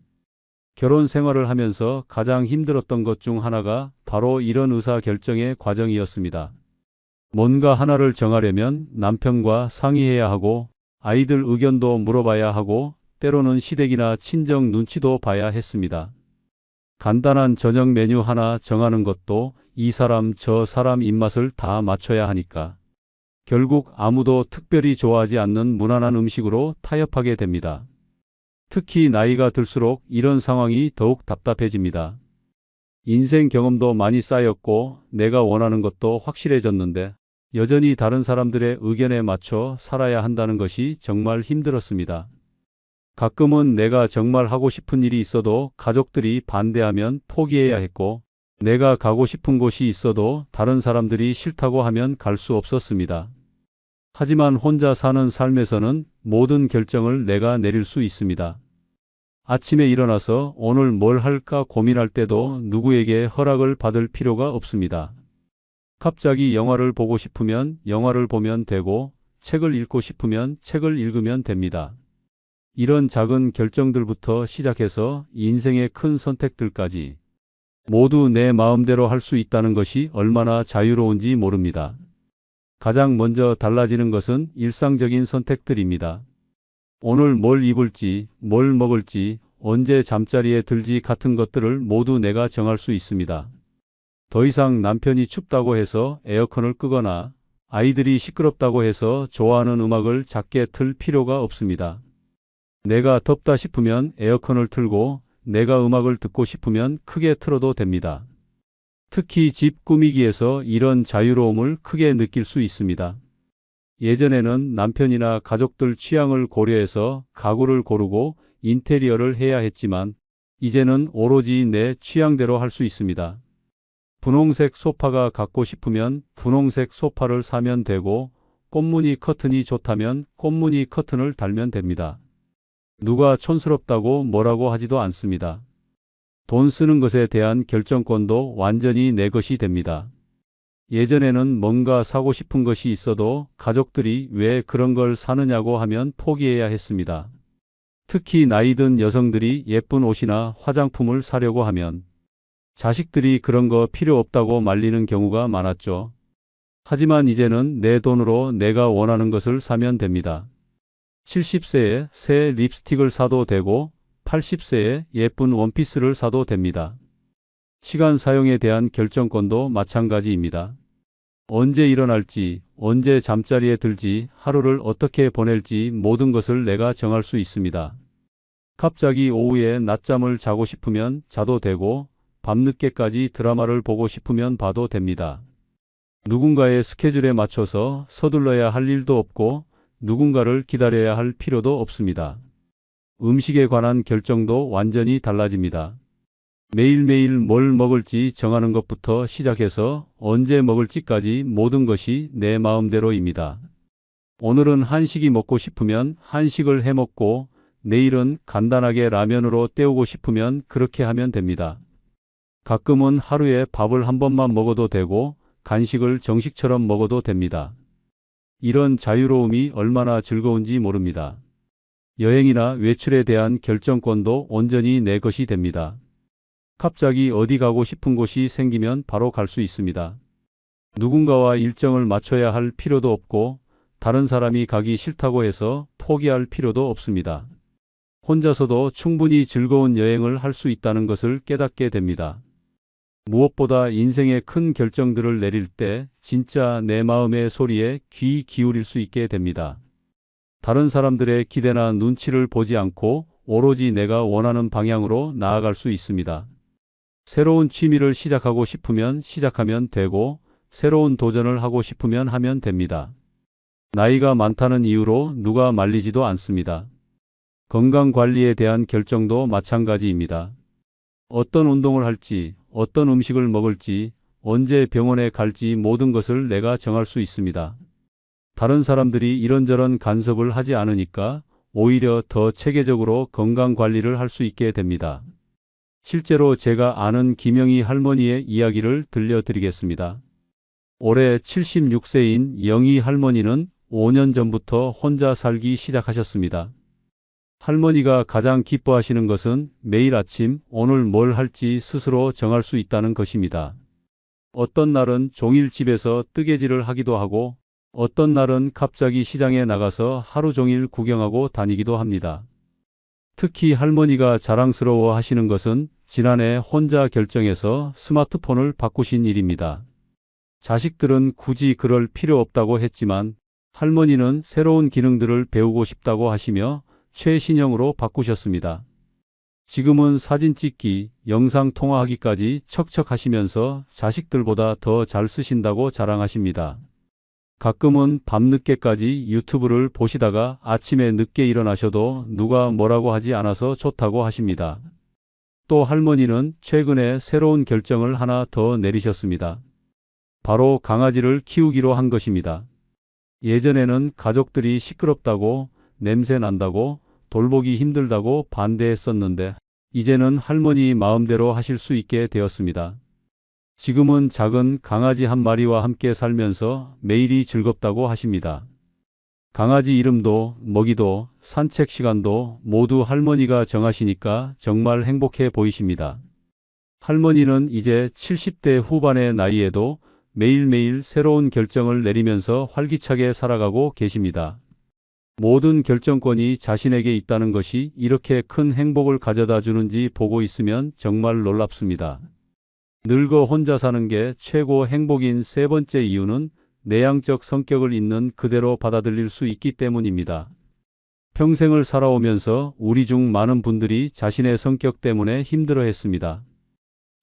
결혼 생활을 하면서 가장 힘들었던 것 중 하나가 바로 이런 의사결정의 과정이었습니다. 뭔가 하나를 정하려면 남편과 상의해야 하고 아이들 의견도 물어봐야 하고 때로는 시댁이나 친정 눈치도 봐야 했습니다. 간단한 저녁 메뉴 하나 정하는 것도 이 사람 저 사람 입맛을 다 맞춰야 하니까 결국 아무도 특별히 좋아하지 않는 무난한 음식으로 타협하게 됩니다. 특히 나이가 들수록 이런 상황이 더욱 답답해집니다. 인생 경험도 많이 쌓였고 내가 원하는 것도 확실해졌는데 여전히 다른 사람들의 의견에 맞춰 살아야 한다는 것이 정말 힘들었습니다. 가끔은 내가 정말 하고 싶은 일이 있어도 가족들이 반대하면 포기해야 했고 내가 가고 싶은 곳이 있어도 다른 사람들이 싫다고 하면 갈 수 없었습니다. 하지만 혼자 사는 삶에서는 모든 결정을 내가 내릴 수 있습니다. 아침에 일어나서 오늘 뭘 할까 고민할 때도 누구에게 허락을 받을 필요가 없습니다. 갑자기 영화를 보고 싶으면 영화를 보면 되고 책을 읽고 싶으면 책을 읽으면 됩니다. 이런 작은 결정들부터 시작해서 인생의 큰 선택들까지 모두 내 마음대로 할 수 있다는 것이 얼마나 자유로운지 모릅니다. 가장 먼저 달라지는 것은 일상적인 선택들입니다. 오늘 뭘 입을지, 뭘 먹을지, 언제 잠자리에 들지 같은 것들을 모두 내가 정할 수 있습니다. 더 이상 남편이 춥다고 해서 에어컨을 끄거나 아이들이 시끄럽다고 해서 좋아하는 음악을 작게 틀 필요가 없습니다. 내가 덥다 싶으면 에어컨을 틀고 내가 음악을 듣고 싶으면 크게 틀어도 됩니다. 특히 집 꾸미기에서 이런 자유로움을 크게 느낄 수 있습니다. 예전에는 남편이나 가족들 취향을 고려해서 가구를 고르고 인테리어를 해야 했지만 이제는 오로지 내 취향대로 할 수 있습니다. 분홍색 소파가 갖고 싶으면 분홍색 소파를 사면 되고 꽃무늬 커튼이 좋다면 꽃무늬 커튼을 달면 됩니다. 누가 촌스럽다고 뭐라고 하지도 않습니다. 돈 쓰는 것에 대한 결정권도 완전히 내 것이 됩니다. 예전에는 뭔가 사고 싶은 것이 있어도 가족들이 왜 그런 걸 사느냐고 하면 포기해야 했습니다. 특히 나이 든 여성들이 예쁜 옷이나 화장품을 사려고 하면 자식들이 그런 거 필요 없다고 말리는 경우가 많았죠. 하지만 이제는 내 돈으로 내가 원하는 것을 사면 됩니다. 70세에 새 립스틱을 사도 되고 80세에 예쁜 원피스를 사도 됩니다. 시간 사용에 대한 결정권도 마찬가지입니다. 언제 일어날지, 언제 잠자리에 들지, 하루를 어떻게 보낼지 모든 것을 내가 정할 수 있습니다. 갑자기 오후에 낮잠을 자고 싶으면 자도 되고 밤늦게까지 드라마를 보고 싶으면 봐도 됩니다. 누군가의 스케줄에 맞춰서 서둘러야 할 일도 없고 누군가를 기다려야 할 필요도 없습니다. 음식에 관한 결정도 완전히 달라집니다. 매일매일 뭘 먹을지 정하는 것부터 시작해서 언제 먹을지까지 모든 것이 내 마음대로입니다. 오늘은 한식이 먹고 싶으면 한식을 해 먹고 내일은 간단하게 라면으로 때우고 싶으면 그렇게 하면 됩니다. 가끔은 하루에 밥을 한 번만 먹어도 되고 간식을 정식처럼 먹어도 됩니다. 이런 자유로움이 얼마나 즐거운지 모릅니다. 여행이나 외출에 대한 결정권도 온전히 내 것이 됩니다. 갑자기 어디 가고 싶은 곳이 생기면 바로 갈 수 있습니다. 누군가와 일정을 맞춰야 할 필요도 없고 다른 사람이 가기 싫다고 해서 포기할 필요도 없습니다. 혼자서도 충분히 즐거운 여행을 할 수 있다는 것을 깨닫게 됩니다. 무엇보다 인생의 큰 결정들을 내릴 때 진짜 내 마음의 소리에 귀 기울일 수 있게 됩니다. 다른 사람들의 기대나 눈치를 보지 않고 오로지 내가 원하는 방향으로 나아갈 수 있습니다. 새로운 취미를 시작하고 싶으면 시작하면 되고 새로운 도전을 하고 싶으면 하면 됩니다. 나이가 많다는 이유로 누가 말리지도 않습니다. 건강관리에 대한 결정도 마찬가지입니다. 어떤 운동을 할지, 어떤 음식을 먹을지, 언제 병원에 갈지 모든 것을 내가 정할 수 있습니다. 다른 사람들이 이런저런 간섭을 하지 않으니까 오히려 더 체계적으로 건강관리를 할 수 있게 됩니다. 실제로 제가 아는 김영희 할머니의 이야기를 들려드리겠습니다. 올해 76세인 영희 할머니는 5년 전부터 혼자 살기 시작하셨습니다. 할머니가 가장 기뻐하시는 것은 매일 아침 오늘 뭘 할지 스스로 정할 수 있다는 것입니다. 어떤 날은 종일 집에서 뜨개질을 하기도 하고 어떤 날은 갑자기 시장에 나가서 하루 종일 구경하고 다니기도 합니다. 특히 할머니가 자랑스러워 하시는 것은 지난해 혼자 결정해서 스마트폰을 바꾸신 일입니다. 자식들은 굳이 그럴 필요 없다고 했지만 할머니는 새로운 기능들을 배우고 싶다고 하시며 최신형으로 바꾸셨습니다. 지금은 사진 찍기, 영상 통화하기까지 척척 하시면서 자식들보다 더 잘 쓰신다고 자랑하십니다. 가끔은 밤늦게까지 유튜브를 보시다가 아침에 늦게 일어나셔도 누가 뭐라고 하지 않아서 좋다고 하십니다. 또 할머니는 최근에 새로운 결정을 하나 더 내리셨습니다. 바로 강아지를 키우기로 한 것입니다. 예전에는 가족들이 시끄럽다고, 냄새 난다고, 돌보기 힘들다고 반대했었는데 이제는 할머니 마음대로 하실 수 있게 되었습니다. 지금은 작은 강아지 한 마리와 함께 살면서 매일이 즐겁다고 하십니다. 강아지 이름도 먹이도 산책 시간도 모두 할머니가 정하시니까 정말 행복해 보이십니다. 할머니는 이제 70대 후반의 나이에도 매일매일 새로운 결정을 내리면서 활기차게 살아가고 계십니다. 모든 결정권이 자신에게 있다는 것이 이렇게 큰 행복을 가져다 주는지 보고 있으면 정말 놀랍습니다. 늙어 혼자 사는 게 최고 행복인 세 번째 이유는 내향적 성격을 있는 그대로 받아들일 수 있기 때문입니다. 평생을 살아오면서 우리 중 많은 분들이 자신의 성격 때문에 힘들어했습니다.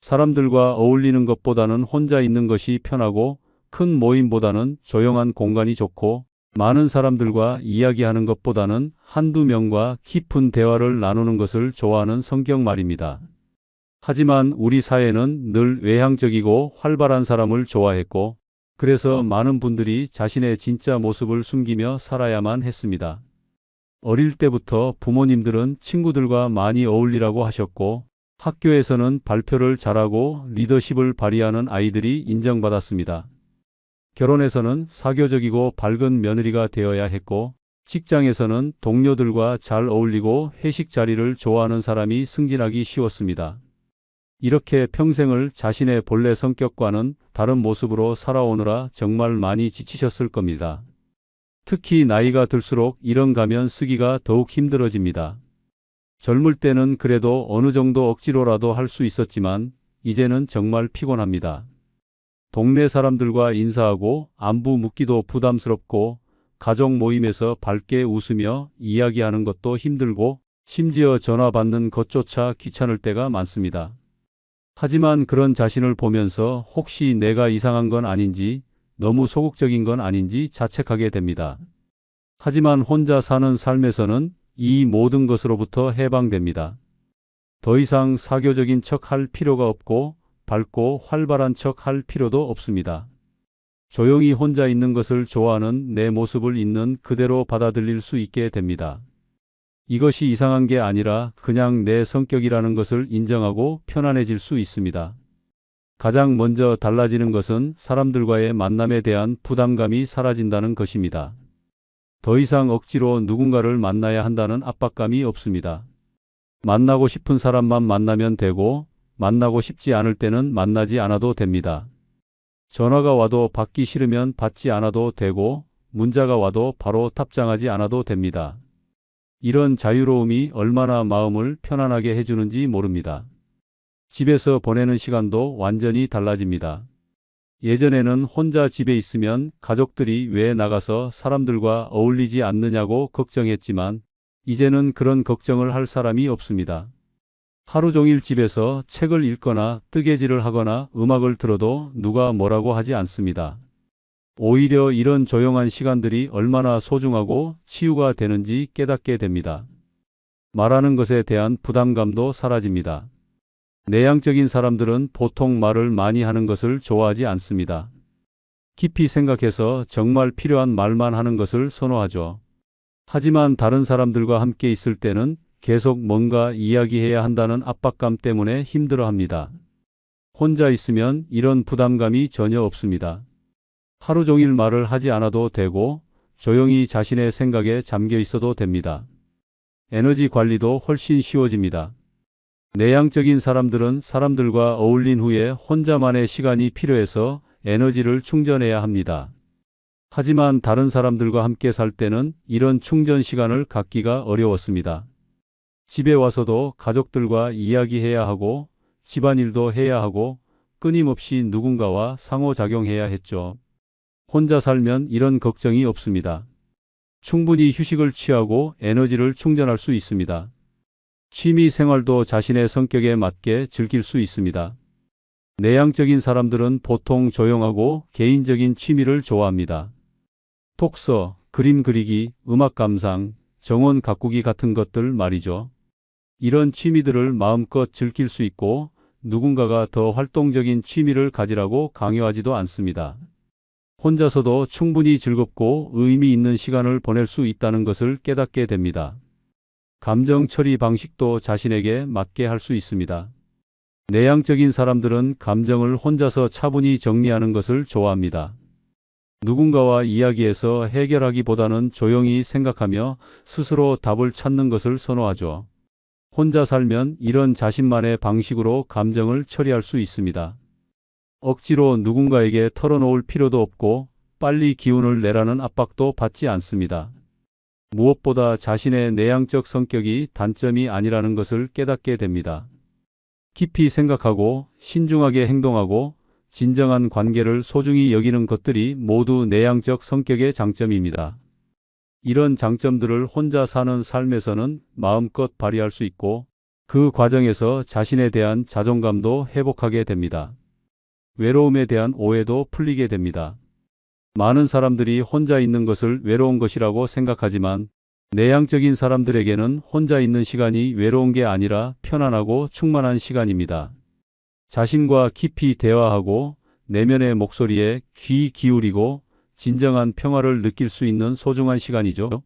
사람들과 어울리는 것보다는 혼자 있는 것이 편하고 큰 모임보다는 조용한 공간이 좋고 많은 사람들과 이야기하는 것보다는 한두 명과 깊은 대화를 나누는 것을 좋아하는 성격 말입니다. 하지만 우리 사회는 늘 외향적이고 활발한 사람을 좋아했고 그래서 많은 분들이 자신의 진짜 모습을 숨기며 살아야만 했습니다. 어릴 때부터 부모님들은 친구들과 많이 어울리라고 하셨고 학교에서는 발표를 잘하고 리더십을 발휘하는 아이들이 인정받았습니다. 결혼해서는 사교적이고 밝은 며느리가 되어야 했고 직장에서는 동료들과 잘 어울리고 회식 자리를 좋아하는 사람이 승진하기 쉬웠습니다. 이렇게 평생을 자신의 본래 성격과는 다른 모습으로 살아오느라 정말 많이 지치셨을 겁니다. 특히 나이가 들수록 이런 가면 쓰기가 더욱 힘들어집니다. 젊을 때는 그래도 어느 정도 억지로라도 할 수 있었지만 이제는 정말 피곤합니다. 동네 사람들과 인사하고 안부 묻기도 부담스럽고 가족 모임에서 밝게 웃으며 이야기하는 것도 힘들고 심지어 전화 받는 것조차 귀찮을 때가 많습니다. 하지만 그런 자신을 보면서 혹시 내가 이상한 건 아닌지 너무 소극적인 건 아닌지 자책하게 됩니다. 하지만 혼자 사는 삶에서는 이 모든 것으로부터 해방됩니다. 더 이상 사교적인 척 할 필요가 없고 밝고 활발한 척 할 필요도 없습니다. 조용히 혼자 있는 것을 좋아하는 내 모습을 있는 그대로 받아들일 수 있게 됩니다. 이것이 이상한 게 아니라 그냥 내 성격이라는 것을 인정하고 편안해질 수 있습니다. 가장 먼저 달라지는 것은 사람들과의 만남에 대한 부담감이 사라진다는 것입니다. 더 이상 억지로 누군가를 만나야 한다는 압박감이 없습니다. 만나고 싶은 사람만 만나면 되고 만나고 싶지 않을 때는 만나지 않아도 됩니다. 전화가 와도 받기 싫으면 받지 않아도 되고 문자가 와도 바로 답장하지 않아도 됩니다. 이런 자유로움이 얼마나 마음을 편안하게 해주는지 모릅니다. 집에서 보내는 시간도 완전히 달라집니다. 예전에는 혼자 집에 있으면 가족들이 왜 나가서 사람들과 어울리지 않느냐고 걱정했지만 이제는 그런 걱정을 할 사람이 없습니다. 하루 종일 집에서 책을 읽거나 뜨개질을 하거나 음악을 들어도 누가 뭐라고 하지 않습니다. 오히려 이런 조용한 시간들이 얼마나 소중하고 치유가 되는지 깨닫게 됩니다. 말하는 것에 대한 부담감도 사라집니다. 내향적인 사람들은 보통 말을 많이 하는 것을 좋아하지 않습니다. 깊이 생각해서 정말 필요한 말만 하는 것을 선호하죠. 하지만 다른 사람들과 함께 있을 때는 계속 뭔가 이야기해야 한다는 압박감 때문에 힘들어합니다. 혼자 있으면 이런 부담감이 전혀 없습니다. 하루 종일 말을 하지 않아도 되고 조용히 자신의 생각에 잠겨 있어도 됩니다. 에너지 관리도 훨씬 쉬워집니다. 내향적인 사람들은 사람들과 어울린 후에 혼자만의 시간이 필요해서 에너지를 충전해야 합니다. 하지만 다른 사람들과 함께 살 때는 이런 충전 시간을 갖기가 어려웠습니다. 집에 와서도 가족들과 이야기해야 하고 집안일도 해야 하고 끊임없이 누군가와 상호작용해야 했죠. 혼자 살면 이런 걱정이 없습니다. 충분히 휴식을 취하고 에너지를 충전할 수 있습니다. 취미 생활도 자신의 성격에 맞게 즐길 수 있습니다. 내향적인 사람들은 보통 조용하고 개인적인 취미를 좋아합니다. 독서, 그림 그리기, 음악 감상, 정원 가꾸기 같은 것들 말이죠. 이런 취미들을 마음껏 즐길 수 있고 누군가가 더 활동적인 취미를 가지라고 강요하지도 않습니다. 혼자서도 충분히 즐겁고 의미 있는 시간을 보낼 수 있다는 것을 깨닫게 됩니다. 감정 처리 방식도 자신에게 맞게 할 수 있습니다. 내향적인 사람들은 감정을 혼자서 차분히 정리하는 것을 좋아합니다. 누군가와 이야기해서 해결하기보다는 조용히 생각하며 스스로 답을 찾는 것을 선호하죠. 혼자 살면 이런 자신만의 방식으로 감정을 처리할 수 있습니다. 억지로 누군가에게 털어놓을 필요도 없고 빨리 기운을 내라는 압박도 받지 않습니다. 무엇보다 자신의 내향적 성격이 단점이 아니라는 것을 깨닫게 됩니다. 깊이 생각하고 신중하게 행동하고 진정한 관계를 소중히 여기는 것들이 모두 내향적 성격의 장점입니다. 이런 장점들을 혼자 사는 삶에서는 마음껏 발휘할 수 있고 그 과정에서 자신에 대한 자존감도 회복하게 됩니다. 외로움에 대한 오해도 풀리게 됩니다. 많은 사람들이 혼자 있는 것을 외로운 것이라고 생각하지만 내향적인 사람들에게는 혼자 있는 시간이 외로운 게 아니라 편안하고 충만한 시간입니다. 자신과 깊이 대화하고 내면의 목소리에 귀 기울이고 진정한 평화를 느낄 수 있는 소중한 시간이죠.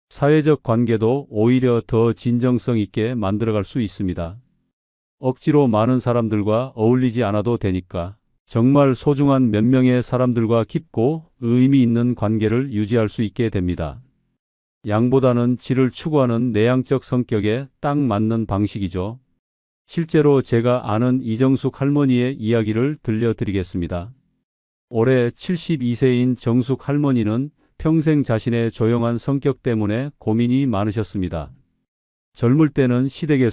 사회적 관계도 오히려 더 진정성 있게 만들어갈 수 있습니다. 억지로 많은 사람들과 어울리지 않아도 되니까 정말 소중한 몇 명의 사람들과 깊고 의미 있는 관계를 유지할 수 있게 됩니다. 양보다는 질을 추구하는 내향적 성격에 딱 맞는 방식이죠. 실제로 제가 아는 이정숙 할머니의 이야기를 들려드리겠습니다. 올해 72세인 정숙 할머니는 평생 자신의 조용한 성격 때문에 고민이 많으셨습니다. 젊을 때는 시댁에서